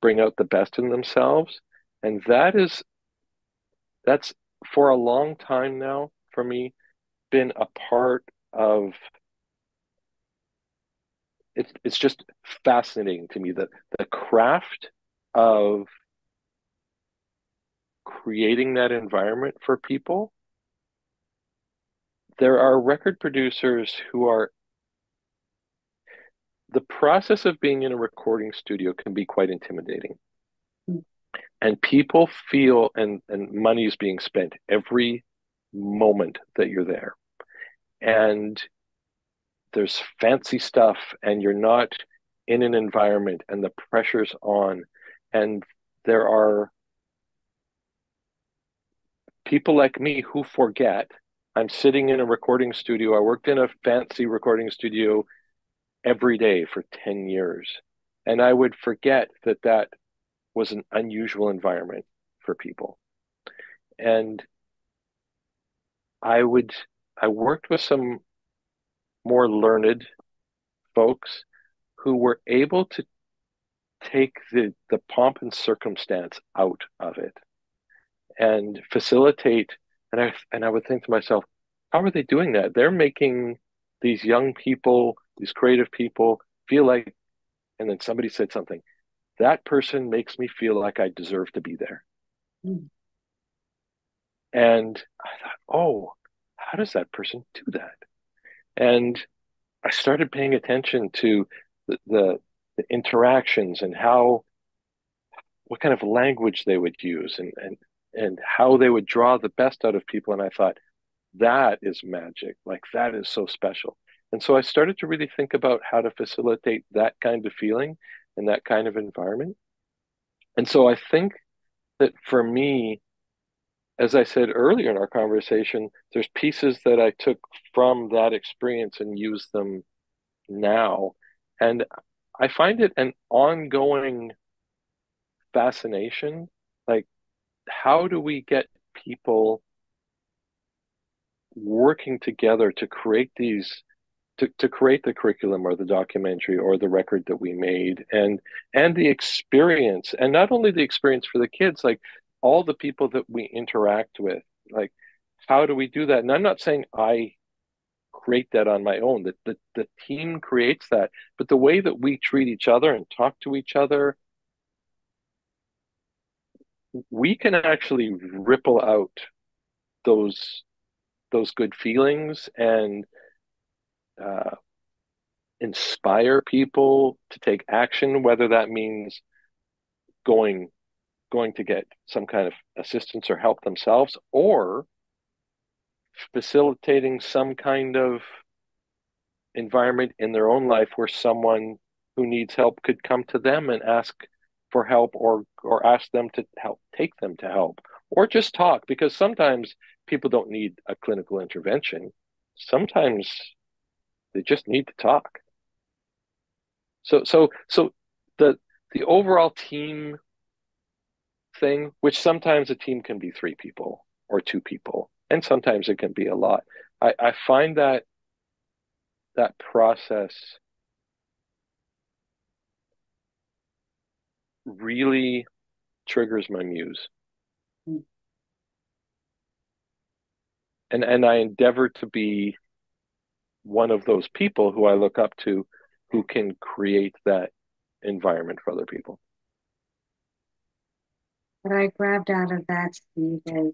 bring out the best in themselves. And that's for a long time now for me been a part of it's just fascinating to me that the craft of creating that environment for people. There are record producers who are the process of being in a recording studio can be quite intimidating. And people feel and money is being spent every moment that you're there. And there's fancy stuff and you're not in an environment and the pressure's on. And there are people like me who forget I'm sitting in a recording studio. I worked in a fancy recording studio every day for 10 years. And I would forget that that was an unusual environment for people. And I would, I worked with some more learned folks who were able to take the pomp and circumstance out of it and facilitate. And I would think to myself, how are they doing that? They're making these young people, these creative people feel like, and then somebody said something, that person makes me feel like I deserve to be there. Mm. And I thought, oh, how does that person do that? And I started paying attention to the interactions and how what kind of language they would use and how they would draw the best out of people. And I thought, that is magic. Like that is so special. And so I started to really think about how to facilitate that kind of feeling and that kind of environment. And so I think that for me, as I said earlier in our conversation, there's pieces that I took from that experience and use them now. And I find it an ongoing fascination. Like, how do we get people working together to create to create the curriculum or the documentary or the record that we made and the experience and not only the experience for the kids, like all the people that we interact with, like how do we do that? And I'm not saying I create that on my own, that the team creates that, but the way that we treat each other and talk to each other, we can actually ripple out those those good feelings and uh, inspire people to take action, whether that means going going to get some kind of assistance or help themselves, or facilitating some kind of environment in their own life where someone who needs help could come to them and ask for help or ask them to help take them to help or just talk, because sometimes people don't need a clinical intervention. Sometimes they just need to talk. So the the overall team thing, which sometimes a team can be three people or two people, and sometimes it can be a lot. I find that that process really triggers my muse. Mm. And I endeavor to be one of those people who I look up to who can create that environment for other people. What I grabbed out of that, Steve, is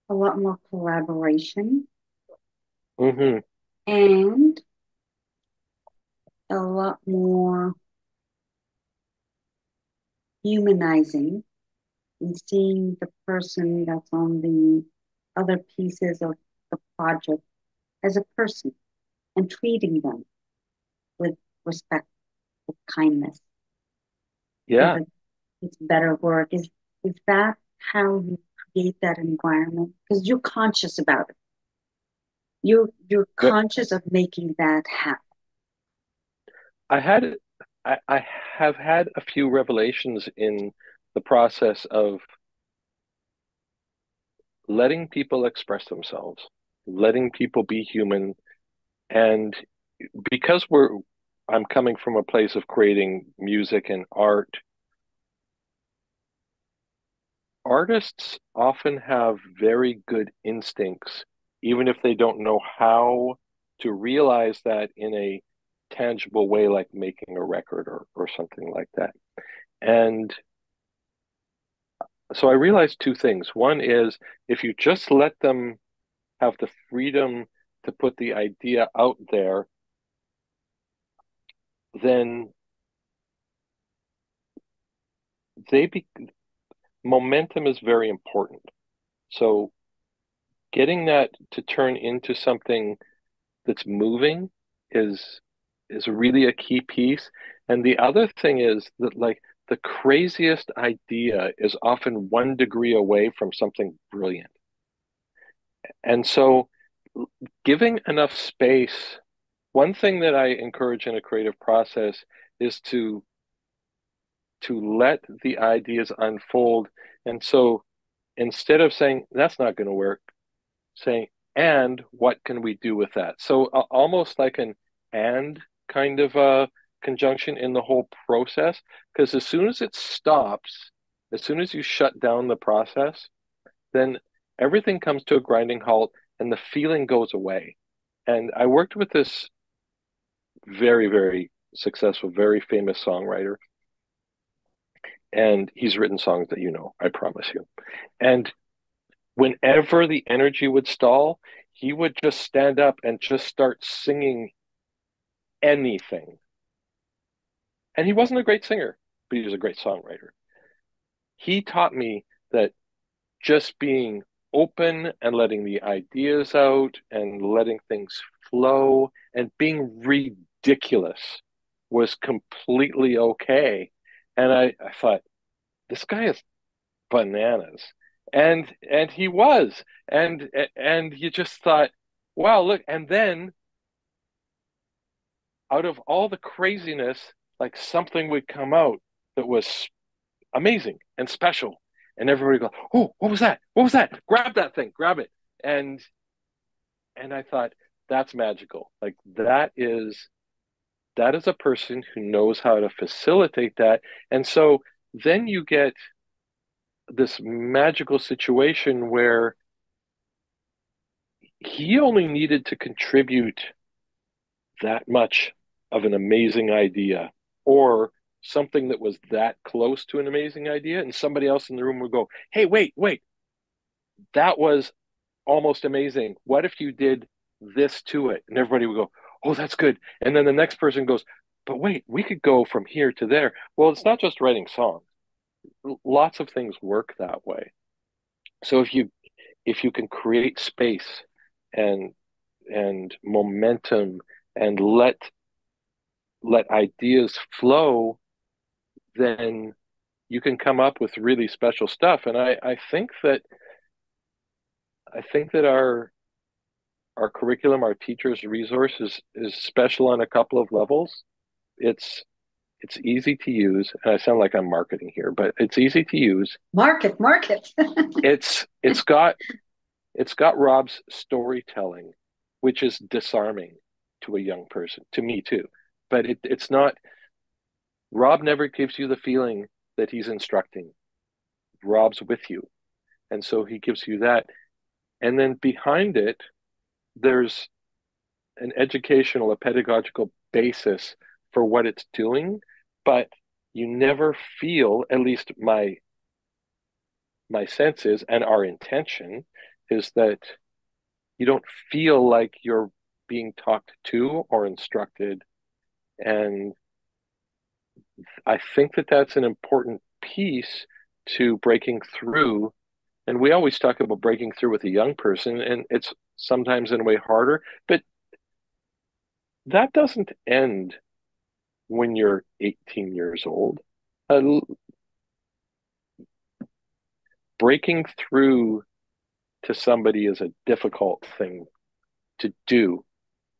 a lot more collaboration Mm-hmm. and a lot more humanizing and seeing the person that's on the other pieces of the project as a person and treating them with respect, with kindness, for Yeah. the it's better word. Is that how you create that environment? Because you're conscious about it. You're But conscious of making that happen. I had I have had a few revelations in the process of letting people express themselves, letting people be human. And because I'm coming from a place of creating music and art, artists often have very good instincts, even if they don't know how to realize that in a tangible way, like making a record or something like that. And so I realized two things. One is if you just let them have the freedom to put the idea out there, then they be, momentum is very important. So getting that to turn into something that's moving is is really a key piece. And the other thing is that like the craziest idea is often 1 degree away from something brilliant. And so giving enough space, one thing that I encourage in a creative process is to let the ideas unfold. And so instead of saying that's not going to work, saying, and what can we do with that? So almost like an and kind of a conjunction in the whole process, because as soon as it stops, as soon as you shut down the process, then everything comes to a grinding halt and the feeling goes away. And I worked with this very, very successful, very famous songwriter, and he's written songs that you know, I promise you. And whenever the energy would stall, he would just stand up and just start singing anything. And he wasn't a great singer, but he was a great songwriter. He taught me that just being open and letting the ideas out and letting things flow and being ridiculous was completely okay. And I thought, this guy is bananas. And he was. And you just thought, wow, look, and then out of all the craziness, like something would come out that was amazing and special. And everybody would go, oh, what was that? What was that? Grab that thing, grab it. And and I thought, that's magical. Like that is a person who knows how to facilitate that. And so then you get this magical situation where he only needed to contribute that much of an amazing idea or something that was that close to an amazing idea, and somebody else in the room would go, hey, wait, that was almost amazing. What if you did this to it? And everybody would go, oh, that's good. And then the next person goes, but wait, we could go from here to there. Well, it's not just writing songs. Lots of things work that way. So if you can create space and momentum and let ideas flow, then you can come up with really special stuff. And I think that our curriculum, our teachers' resource is special on a couple of levels. It's it's easy to use, and I sound like I'm marketing here, but it's easy to use. Market. It's it's got Rob's storytelling, which is disarming to a young person, to me too. But it's not. Rob never gives you the feeling that he's instructing. Rob's with you, and so he gives you that. And then behind it, there's an educational, a pedagogical basis for what it's doing, but you never feel, at least my sense is, and our intention is that you don't feel like you're being talked to or instructed. And I think that that's an important piece to breaking through. And we always talk about breaking through with a young person, and it's sometimes in a way harder, but that doesn't end when you're 18 years old. Uh, Breaking through to somebody is a difficult thing to do,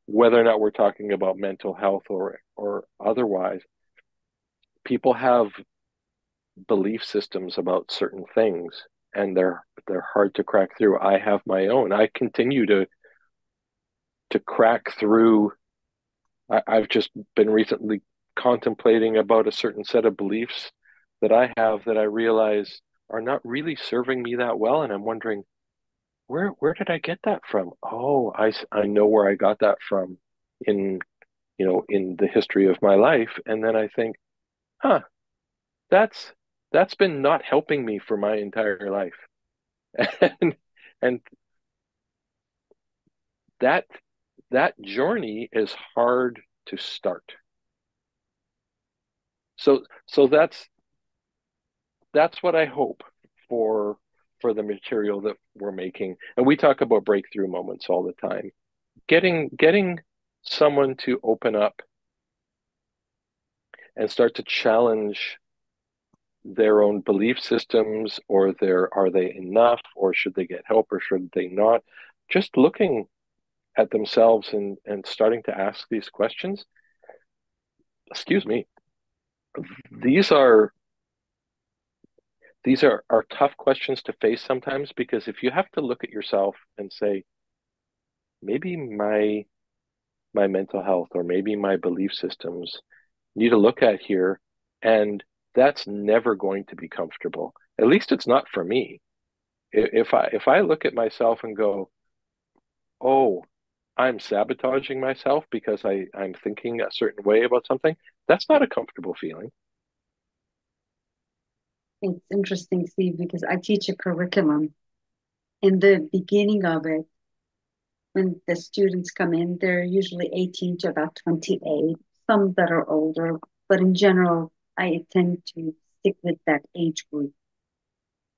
whether or not we're talking about mental health or otherwise. people have belief systems about certain things, and they're hard to crack through. I have my own. I continue to crack through. I've just been recently contemplating about a certain set of beliefs that I have that I realize are not really serving me that well, and I'm wondering where did I get that from? Oh, I know where I got that from in in the history of my life, and then I think, huh, that's that's been not helping me for my entire life. and and that that journey is hard to start. So that's what I hope for for the material that we're making. And we talk about breakthrough moments all the time. Getting someone to open up and start to challenge their own belief systems, or their are they enough, or should they get help, or should they not? Just looking at themselves and starting to ask these questions. Excuse me. These are are tough questions to face sometimes, because if you have to look at yourself and say, maybe my mental health or maybe my belief systems need to look at here, and that's never going to be comfortable. At least it's not for me. If I look at myself and go, oh, I'm sabotaging myself because I'm thinking a certain way about something, that's not a comfortable feeling. It's interesting, Steve, because I teach a curriculum. In the beginning of it, when the students come in, they're usually 18 to about 28, some that are older, but in general, I tend to stick with that age group.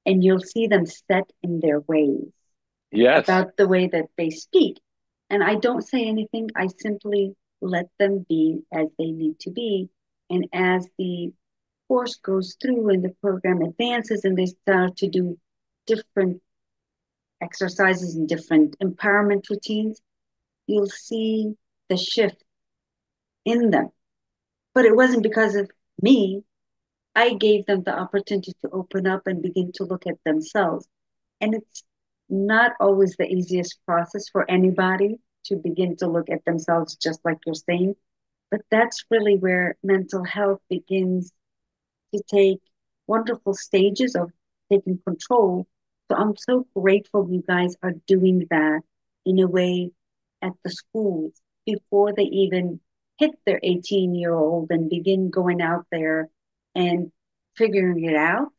And you'll see them set in their ways Yes. about the way that they speak. And I don't say anything, I simply let them be as they need to be. And as the course goes through and the program advances and they start to do different exercises and different empowerment routines, you'll see the shift in them. But it wasn't because of me. I gave them the opportunity to open up and begin to look at themselves. And it's not always the easiest process for anybody to begin to look at themselves, just like you're saying. But that's really where mental health begins to take wonderful stages of taking control. So I'm so grateful you guys are doing that in a way at the schools before they even hit their 18-year-old and begin going out there and figuring it out.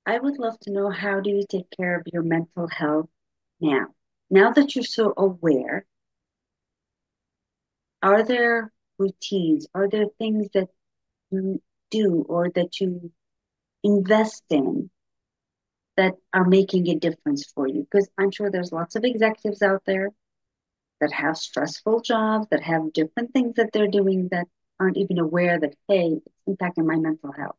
I would love to know, how do you take care of your mental health now? Now that you're so aware, are there routines? Are there things that you do or that you invest in that are making a difference for you? Because I'm sure there's lots of executives out there that have stressful jobs, that have different things that they're doing that aren't even aware that, hey, it's impacting my mental health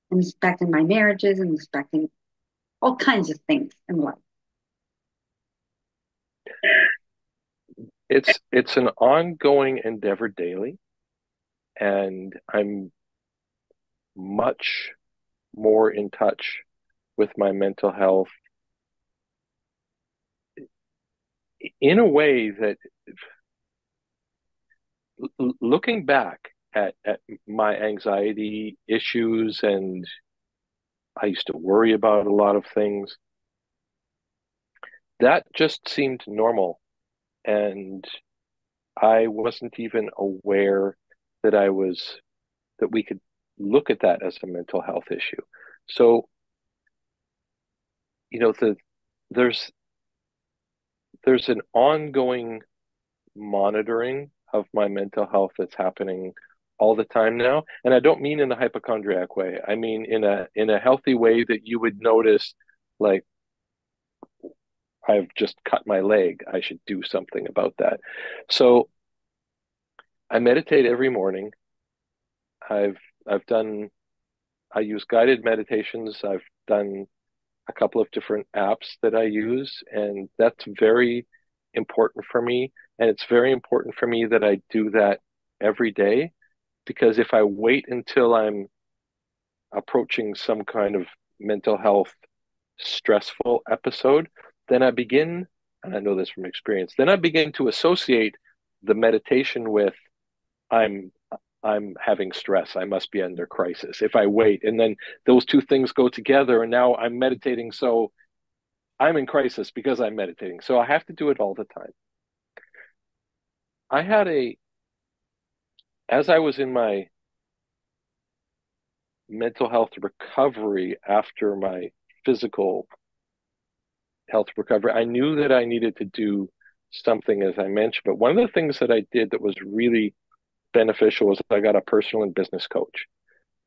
and it's impacting my marriages and it's impacting all kinds of things in life. It's an ongoing endeavor daily, and I'm much more in touch with my mental health in a way that, looking back at my anxiety issues, and I used to worry about a lot of things, that just seemed normal. And I wasn't even aware that that we could look at that as a mental health issue. So, you know, there's there's an ongoing monitoring of my mental health that's happening all the time now. And I don't mean in a hypochondriac way. I mean in a healthy way that you would notice, like, I've just cut my leg. I should do something about that. So I meditate every morning. I've I've done I use guided meditations. I've done a couple of different apps that I use, and that's very important for me. And it's very important for me that I do that every day, because if I wait until I'm approaching some kind of mental health stressful episode, then I begin, and I know this from experience, then I begin to associate the meditation with I'm I'm having stress. I must be under crisis. If I wait, and then those two things go together, and now I'm meditating, so I'm in crisis because I'm meditating. So I have to do it all the time. I had as I was in my mental health recovery after my physical health recovery, I knew that I needed to do something, as I mentioned. But one of the things that I did that was really beneficial was I got a personal and business coach.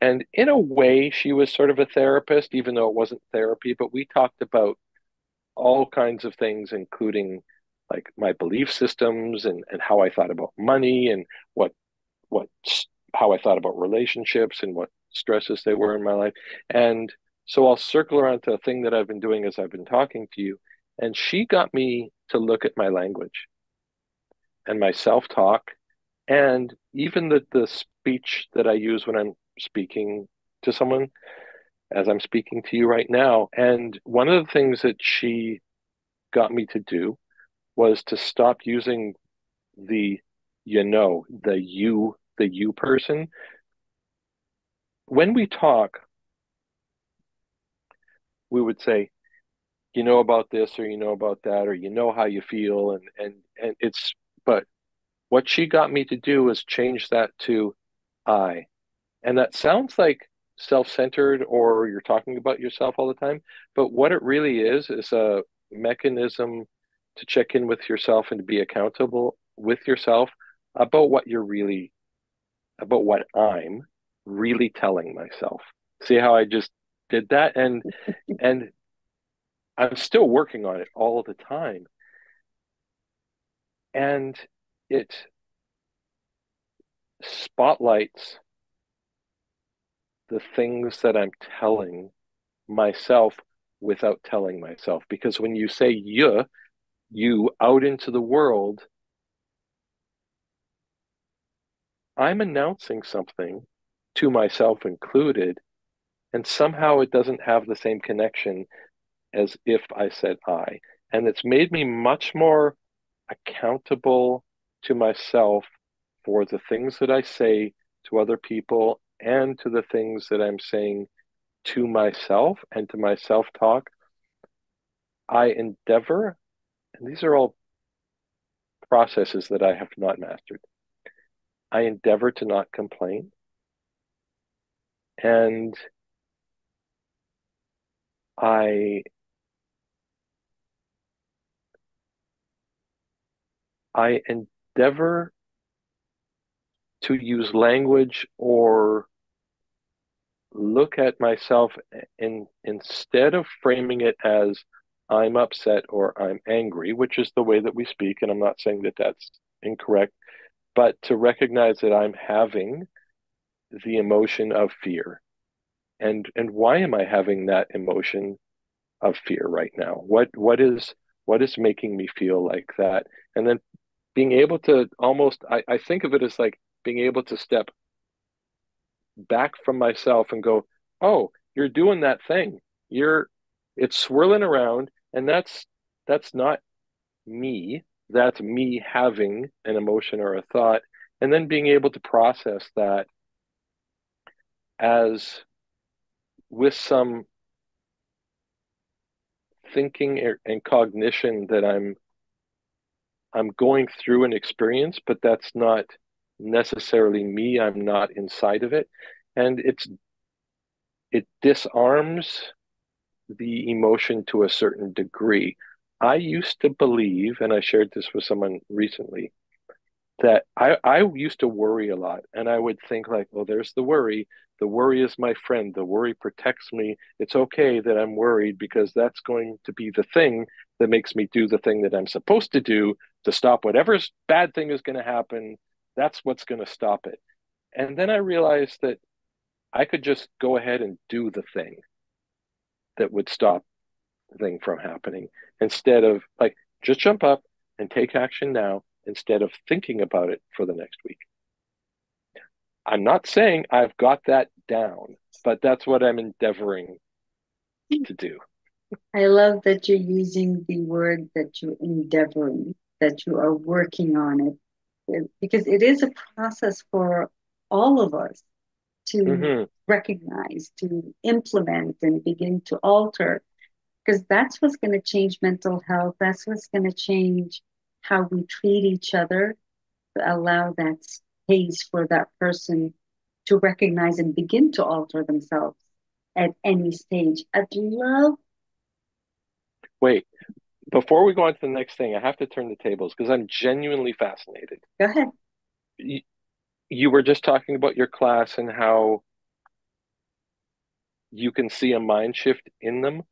And in a way, she was sort of a therapist, even though it wasn't therapy, but we talked about all kinds of things, including like my belief systems and how I thought about money and what what how I thought about relationships and what stresses they were in my life. And so I'll circle around to a thing that I've been doing as I've been talking to you. And she got me to look at my language and my self-talk and even the speech that I use when I'm speaking to someone, as I'm speaking to you right now. And one of the things that she got me to do was to stop using the the you person. When we talk, we would say, you know about this, or you know about that, or you know how you feel, and it's, but what she got me to do is change that to I. And that sounds like self-centered, or you're talking about yourself all the time, but what it really is a mechanism to check in with yourself and to be accountable with yourself about what you're really, about what I'm really telling myself. See how I just did that? And I'm still working on it all the time. And it spotlights the things that I'm telling myself without telling myself. Because when you say you out into the world, I'm announcing something to myself included, and somehow it doesn't have the same connection as if I said I. And it's made me much more accountable to myself for the things that I say to other people and to the things that I'm saying to myself and to my self talk. I endeavor, and these are all processes that I have not mastered. I endeavor to not complain, and I I endeavor to use language or look at myself in instead of framing it as I'm upset or I'm angry, which is the way that we speak, and I'm not saying that that's incorrect, but to recognize that I'm having the emotion of fear. And why am I having that emotion of fear right now? What is making me feel like that? And then being able to almost, I think of it as like being able to step back from myself and go, oh, you're doing that thing. You're it's swirling around, and that's not me. That's me having an emotion or a thought, and then being able to process that as with some thinking and cognition that I'm going through an experience, but that's not necessarily me. I'm not inside of it. And it disarms the emotion to a certain degree. I used to believe, and I shared this with someone recently, that I used to worry a lot, and I would think like, oh, there's the worry. The worry is my friend. The worry protects me. It's okay that I'm worried because that's going to be the thing that makes me do the thing that I'm supposed to do to stop whatever bad thing is going to happen. That's what's going to stop it. And then I realized that I could just go ahead and do the thing that would stop the thing from happening instead of like just jump up and take action now instead of thinking about it for the next week. I'm not saying I've got that down, but that's what I'm endeavoring to do. I love that you're using the word that you're endeavoring, that you are working on because it is a process for all of us to Hmm. recognize, to implement, and begin to alter, because that's what's going to change mental health. That's what's going to change how we treat each other, to allow that space for that person to recognize and begin to alter themselves at any stage. I'd love, Wait, before we go on to the next thing, I have to turn the tables because I'm genuinely fascinated. go ahead. You, you were just talking about your class and how you can see a mind shift in them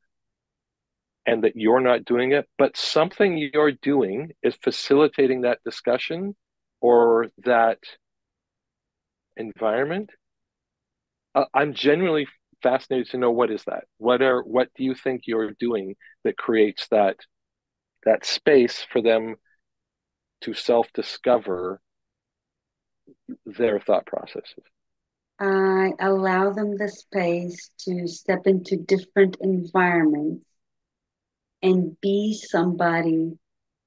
and that you're not doing it, but something you're doing is facilitating that discussion or that environment. I'm genuinely fascinated to know what is that? What do you think you're doing that creates that space for them to self-discover their thought processes? I allow them the space to step into different environments and be somebody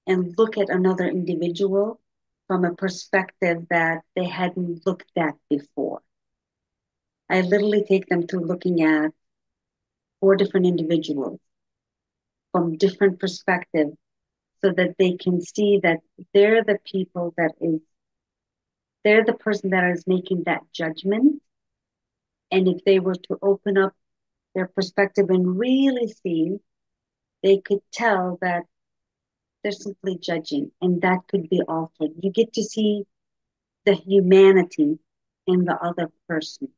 and look at another individual from a perspective that they hadn't looked at before. I literally take them to looking at four different individuals from different perspectives so that they can see that they're the people that is, they're the person that is making that judgment. And if they were to open up their perspective and really see, they could tell that they're simply judging, and that could be altered. You get to see the humanity in the other person,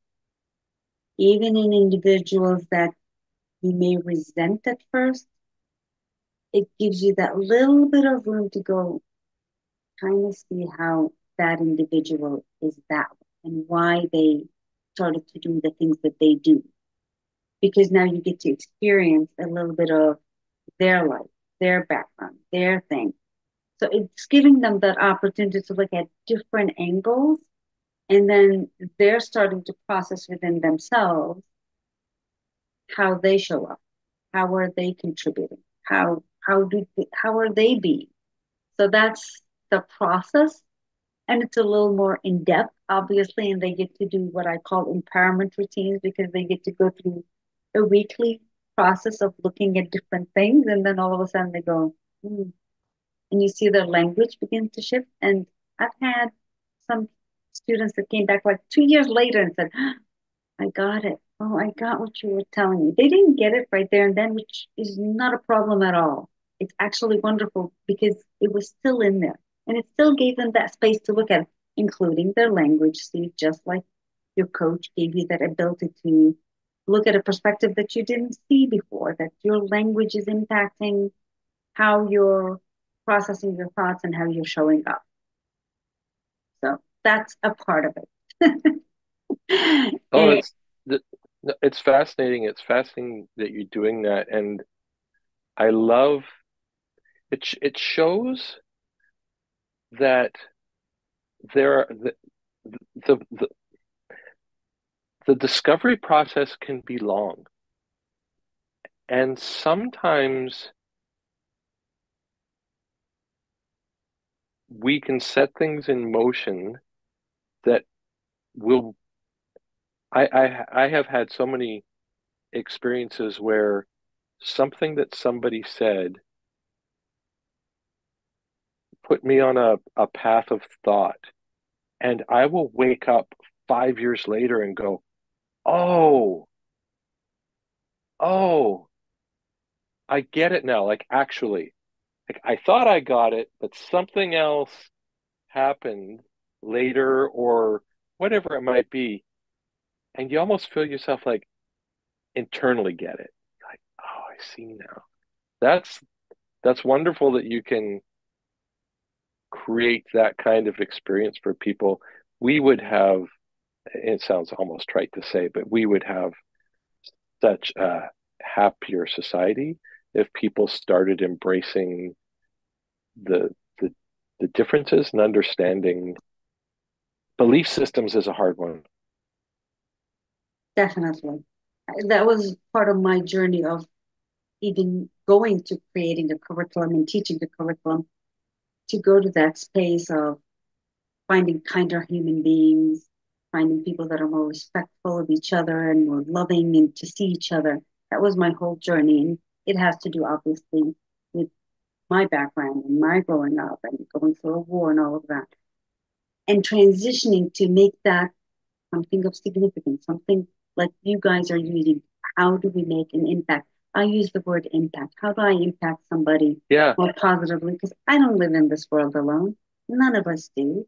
even in individuals that you may resent at first. It gives you that little bit of room to go kind of see how that individual is that way and why they started to do the things that they do. Because now you get to experience a little bit of their life, their background, their thing. So it's giving them that opportunity to look at different angles, and then they're starting to process within themselves how they show up, how are they contributing, how are they being. So that's the process, and it's a little more in depth, obviously, and they get to do what I call empowerment routines because they get to go through a weekly process of looking at different things, and then all of a sudden they go, hmm, and you see their language begin to shift. And I've had some students that came back like 2 years later and said, I got it. Oh, I got what you were telling me. They didn't get it right there and then, which is not a problem at all. It's actually wonderful because it was still in there and it still gave them that space to look at, including their language, Steve, just like your coach gave you that ability to look at a perspective that you didn't see before, that your language is impacting how you're processing your thoughts and how you're showing up. So that's a part of it. Oh, And it's fascinating. It's fascinating that you're doing that, and I love it. It shows that there are the the discovery process can be long, and sometimes we can set things in motion that will. I have had so many experiences where something that somebody said put me on a path of thought, and I will wake up 5 years later and go, oh, oh, I get it now. Like, actually, like I thought I got it, but something else happened later or whatever it might be. And you almost feel yourself like internally get it. Like, oh, I see now. That's that's wonderful that you can create that kind of experience for people. We would have, it sounds almost trite to say, but we would have such a happier society if people started embracing the the, the differences and understanding, Belief systems is a hard one. Definitely. That was part of my journey of even going to creating a curriculum and teaching the curriculum, to go to that space of finding kinder human beings, finding people that are more respectful of each other and more loving and to see each other. That was my whole journey. And it has to do, obviously, with my background and my growing up and going through a war and all of that. And transitioning to make that something of significance, something like you guys are using. How do we make an impact? I use the word impact. How do I impact somebody Yeah, more positively? Because I don't live in this world alone. None of us do.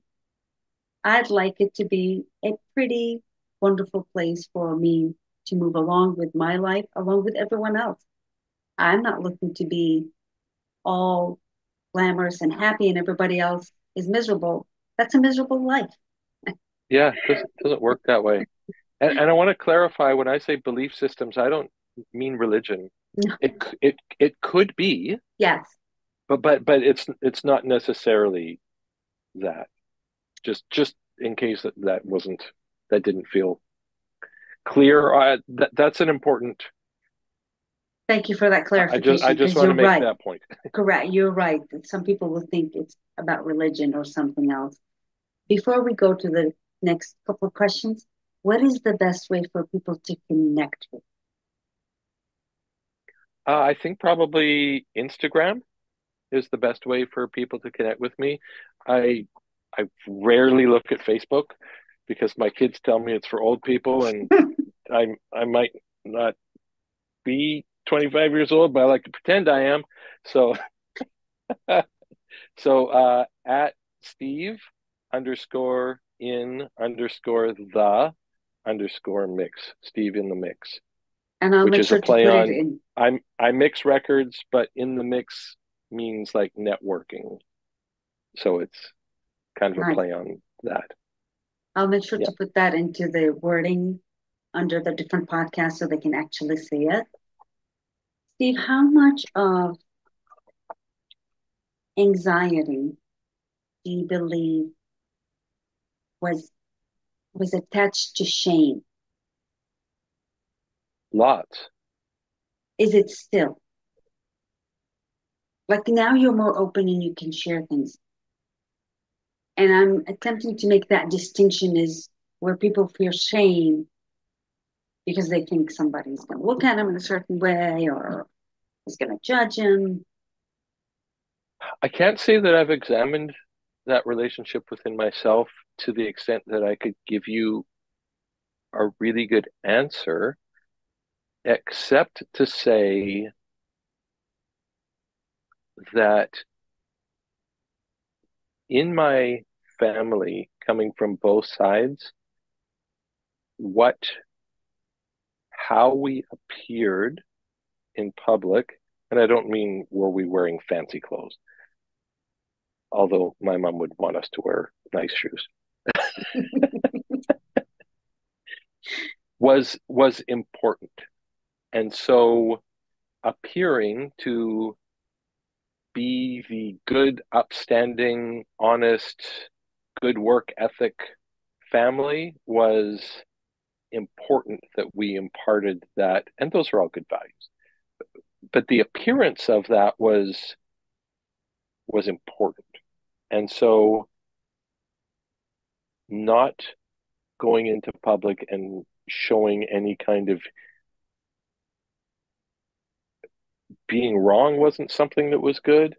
I'd like it to be a pretty wonderful place for me to move along with my life, along with everyone else. I'm not looking to be all glamorous and happy and everybody else is miserable. That's a miserable life. yeah, doesn't work that way. And I want to clarify when I say belief systems, I don't mean religion. No. It could be, Yes. but it's not necessarily that. Just in case that didn't feel clear. That's an important. Thank you for that I clarification just because want to you're make right. that point. Correct. You're right. Some people will think it's about religion or something else. Before we go to the next couple of questions, what is the best way for people to connect with? I think probably Instagram is the best way for people to connect with me. I I rarely look at Facebook because my kids tell me it's for old people, and I might not be 25 years old, but I like to pretend I am. So at Steve underscore in underscore the underscore mix, Steve in the mix, And I'll which make is a sure to play put it on in. I mix records, but in the mix means like networking. So it's kind of a Nice. play on that. I'll make sure Yeah. to put that into the wording under the different podcasts so they can actually see it. Steve, how much of anxiety do you believe was was attached to shame? Lots. Is it still? Like now you're more open and you can share things. And I'm attempting to make that distinction is where people feel shame because they think somebody's going to look at them in a certain way or is going to judge them. I can't say that I've examined that relationship within myself to the extent that I could give you a really good answer, except to say that in my family, coming from both sides, what how we appeared in public, and I don't mean were we wearing fancy clothes, although my mom would want us to wear nice shoes, was important. And so appearing to be the good, upstanding, honest, good work ethic family was important, that we imparted that, and those are all good values. But the appearance of that was important. And so not going into public and showing any kind of being wrong wasn't something that was good.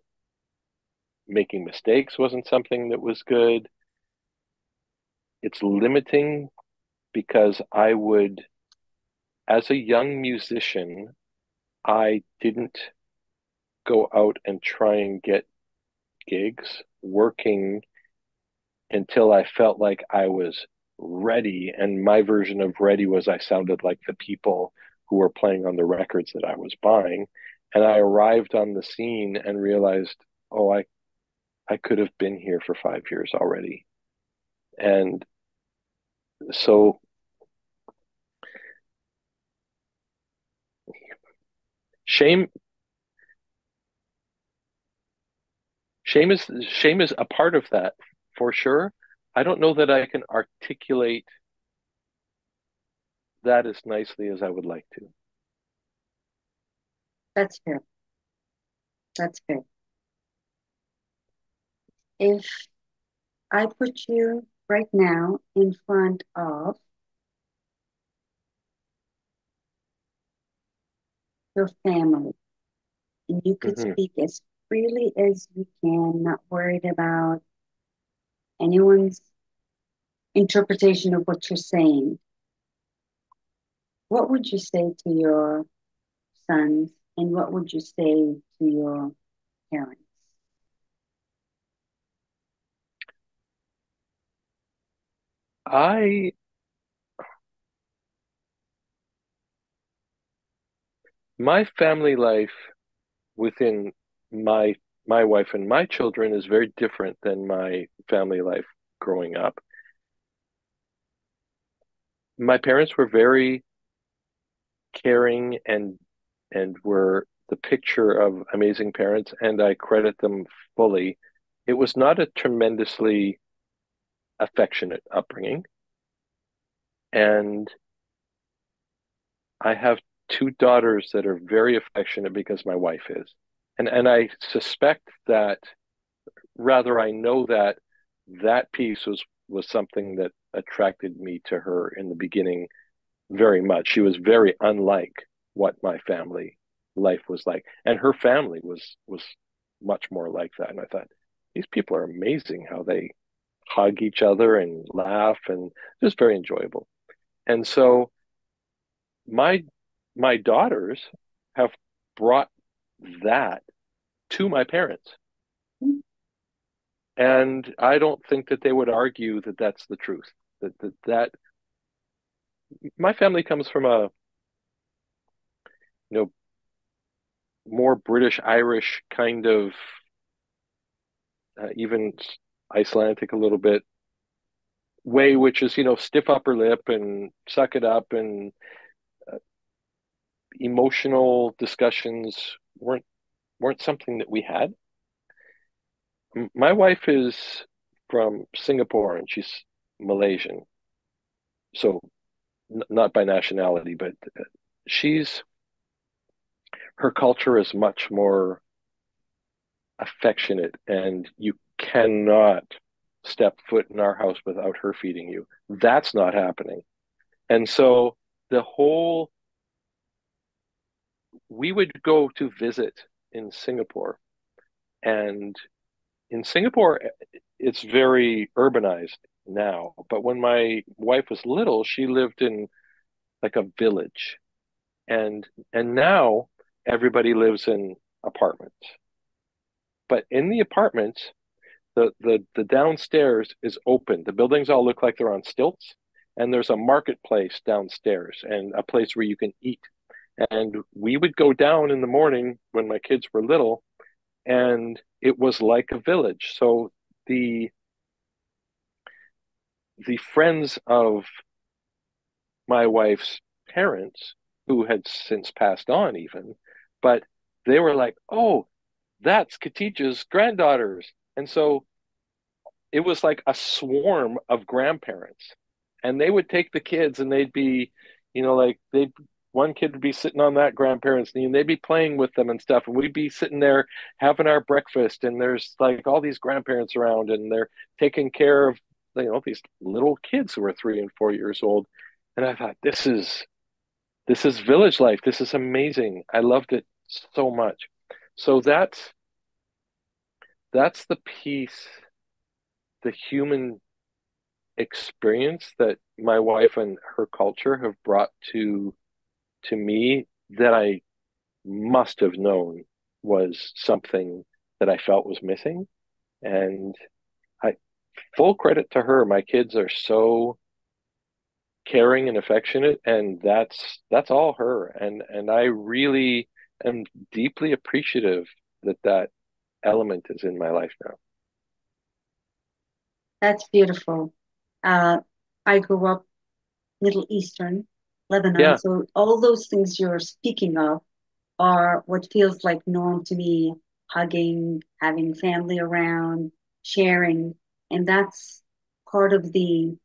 Making mistakes wasn't something that was good. It's limiting because as a young musician, I didn't go out and try and get gigs working until I felt like I was ready. And my version of ready was I sounded like the people who were playing on the records that I was buying. And I arrived on the scene and realized, oh, I could have been here for 5 years already. And so shame shame is a part of that for sure. I don't know that I can articulate that as nicely as I would like to. That's fair. That's fair. If I put you right now in front of your family, and you could Hmm. speak as freely as you can, not worried about anyone's interpretation of what you're saying, what would you say to your sons and what would you say to your parents? I My family life within my my wife and my children is very different than my family life growing up. My parents were very caring and were the picture of amazing parents, and I credit them fully. It was not a tremendously affectionate upbringing, and I have two daughters that are very affectionate because my wife is. And I suspect that rather I know that that piece was something that attracted me to her in the beginning very much. She was very unlike what my family life was like, and her family was much more like that. And I thought these people are amazing how they hug each other and laugh, and just very enjoyable. And so my my daughters have brought that to my parents, and I don't think that they would argue that that's the truth. That my family comes from a you know more British Irish kind of even Icelandic a little bit way, which is stiff upper lip and suck it up, and emotional discussions weren't something that we had. My wife is from Singapore and she's Malaysian, so not by nationality, but she's her culture is much more affectionate, and you cannot step foot in our house without her feeding you. That's not happening. And so the whole we would go to visit in Singapore, and in Singapore it's very urbanized now, but when my wife was little she lived in like a village, and now everybody lives in apartments, but in the apartments the downstairs is open. The buildings all look like they're on stilts, and there's a marketplace downstairs and a place where you can eat. And we would go down in the morning when my kids were little, and it was like a village. So the the friends of my wife's parents, who had since passed on even, but they were like, "Oh, that's Khadijah's granddaughters." And so it was like a swarm of grandparents, and they would take the kids and they'd be like they one kid would be sitting on that grandparent's knee and they'd be playing with them and stuff, and we'd be sitting there having our breakfast, and there's like all these grandparents around and they're taking care of these little kids who are 3 and 4 years old. And I thought, this is village life. This is amazing. I loved it so much. So that's the piece, the human experience that my wife and her culture have brought to me, that I must have known was something that I felt was missing. And I full credit to her. My kids are so caring and affectionate, and that's all her. And I really am deeply appreciative that that element is in my life now. That's beautiful. Uh, I grew up Middle Eastern, Lebanon, Yeah. so all those things you're speaking of are what feels like norm to me, hugging, having family around, sharing, and that's part of the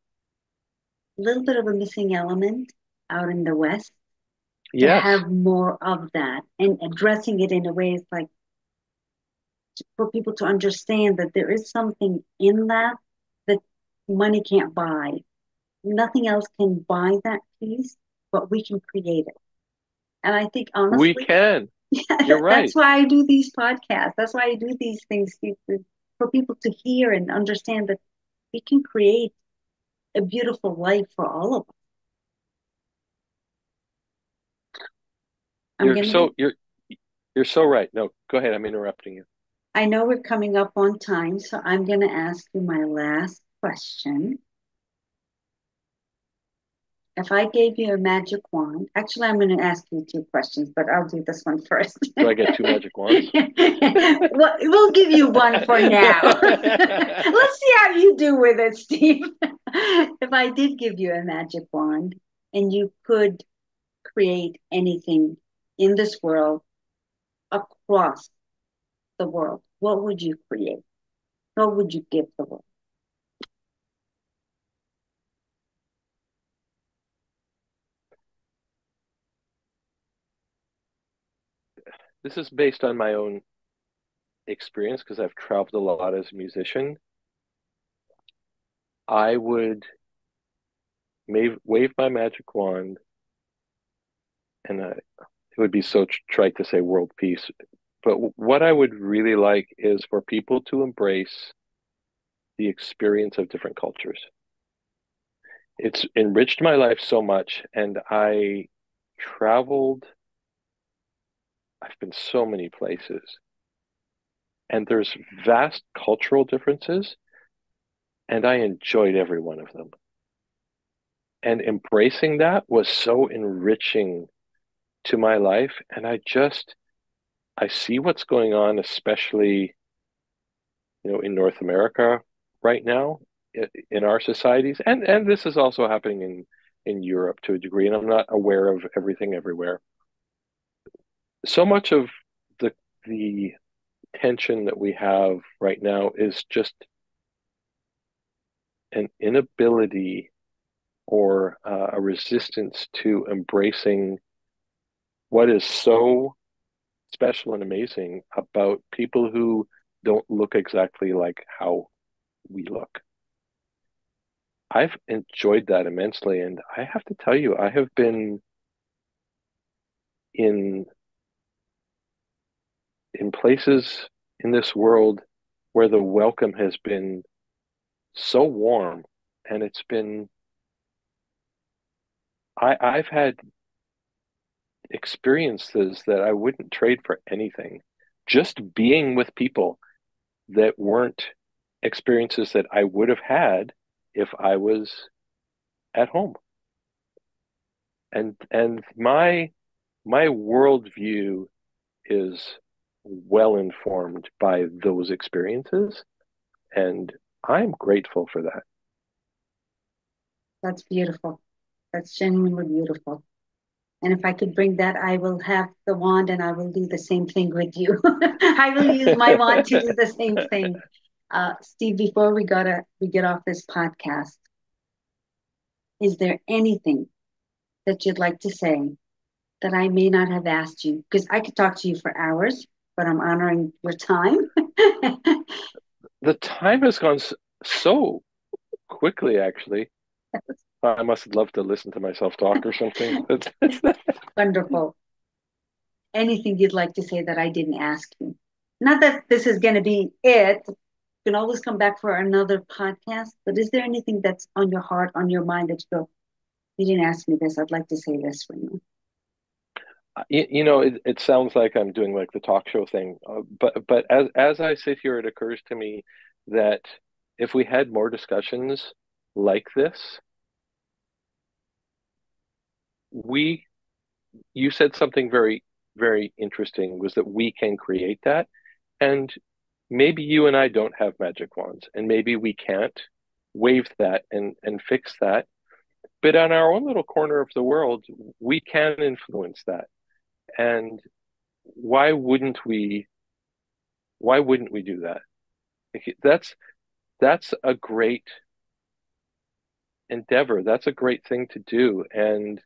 little bit of a missing element out in the West to Yes, have more of that and addressing it in a way is like for people to understand that there is something in that that money can't buy. Nothing else can buy that piece, but we can create it. And I think we honestly, can. You're that's right. why I do these podcasts. That's why I do these things for people to hear and understand that we can create a beautiful life for all of us. I'm You're going to, so you're you're so right. No, go ahead. I'm interrupting you. I know we're coming up on time, so I'm going to ask you my last question. If I gave you a magic wand, actually, I'm going to ask you two questions, but I'll do this one first. Do I get two magic wands? Well, we'll give you one for now. Let's see how you do with it, Steve. If I did give you a magic wand and you could create anything in this world across the world, what would you create? What would you give the world? This is based on my own experience because I've traveled a lot as a musician. I would wave my magic wand, and it would be so trite to say world peace. But what I would really like is for people to embrace the experience of different cultures. It's enriched my life so much, and I traveled, I've been so many places, and there's vast cultural differences, and I enjoyed every one of them. And embracing that was so enriching to my life. And I see what's going on, especially, in North America right now, in our societies. And this is also happening in Europe to a degree. And I'm not aware of everything everywhere. So much of the, the tension that we have right now is just an inability or a resistance to embracing what is so special and amazing about people who don't look exactly like how we look. I've enjoyed that immensely, and I have to tell you, I have been in places in this world where the welcome has been so warm, and I've had experiences that I wouldn't trade for anything. Just being with people that weren't experiences that I would have had if I was at home. And my worldview is well informed by those experiences, and I'm grateful for that. That's beautiful. That's genuinely beautiful. And if I could bring that, I will have the wand and I will do the same thing with you. I will use my wand to do the same thing. Steve, before we get off this podcast, is there anything that you'd like to say that I may not have asked you? Because I could talk to you for hours, but I'm honoring your time. The time has gone so quickly, actually. I must love to listen to myself talk or something. Wonderful. Anything you'd like to say that I didn't ask you? Not that this is going to be it. You can always come back for another podcast, but is there anything that's on your heart, on your mind that you go, you didn't ask me this. I'd like to say this for you. It sounds like I'm doing like the talk show thing, but as I sit here, it occurs to me that if we had more discussions like this, we you said something very, very interesting, was that we can create that. And maybe you and I don't have magic wands, and maybe we can't wave that and fix that. But on our own little corner of the world, we can influence that. And why wouldn't we why wouldn't we do that? That's a great endeavor. That's a great thing to do. And,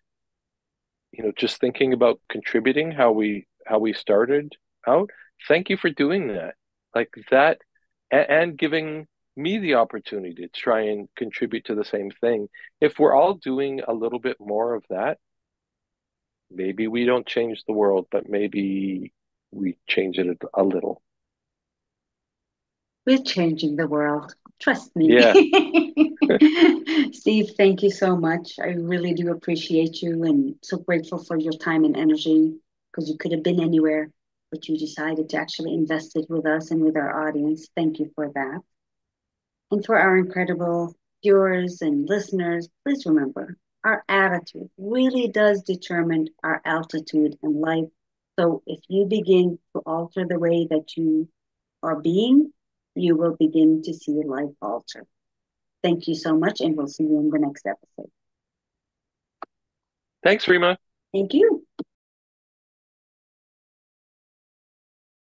just thinking about contributing how we started out, thank you for doing that. Like that, and giving me the opportunity to try and contribute to the same thing. If we're all doing a little bit more of that, maybe we don't change the world, but maybe we change it a little. We're changing the world. Trust me. Yeah. Steve, thank you so much. I really do appreciate you and so grateful for your time and energy because you could have been anywhere, but you decided to actually invest it with us and with our audience. Thank you for that. And for our incredible viewers and listeners, please remember our attitude really does determine our altitude in life. So if you begin to alter the way that you are being, you will begin to see life alter. Thank you so much, and we'll see you in the next episode. Thanks, Rima. Thank you.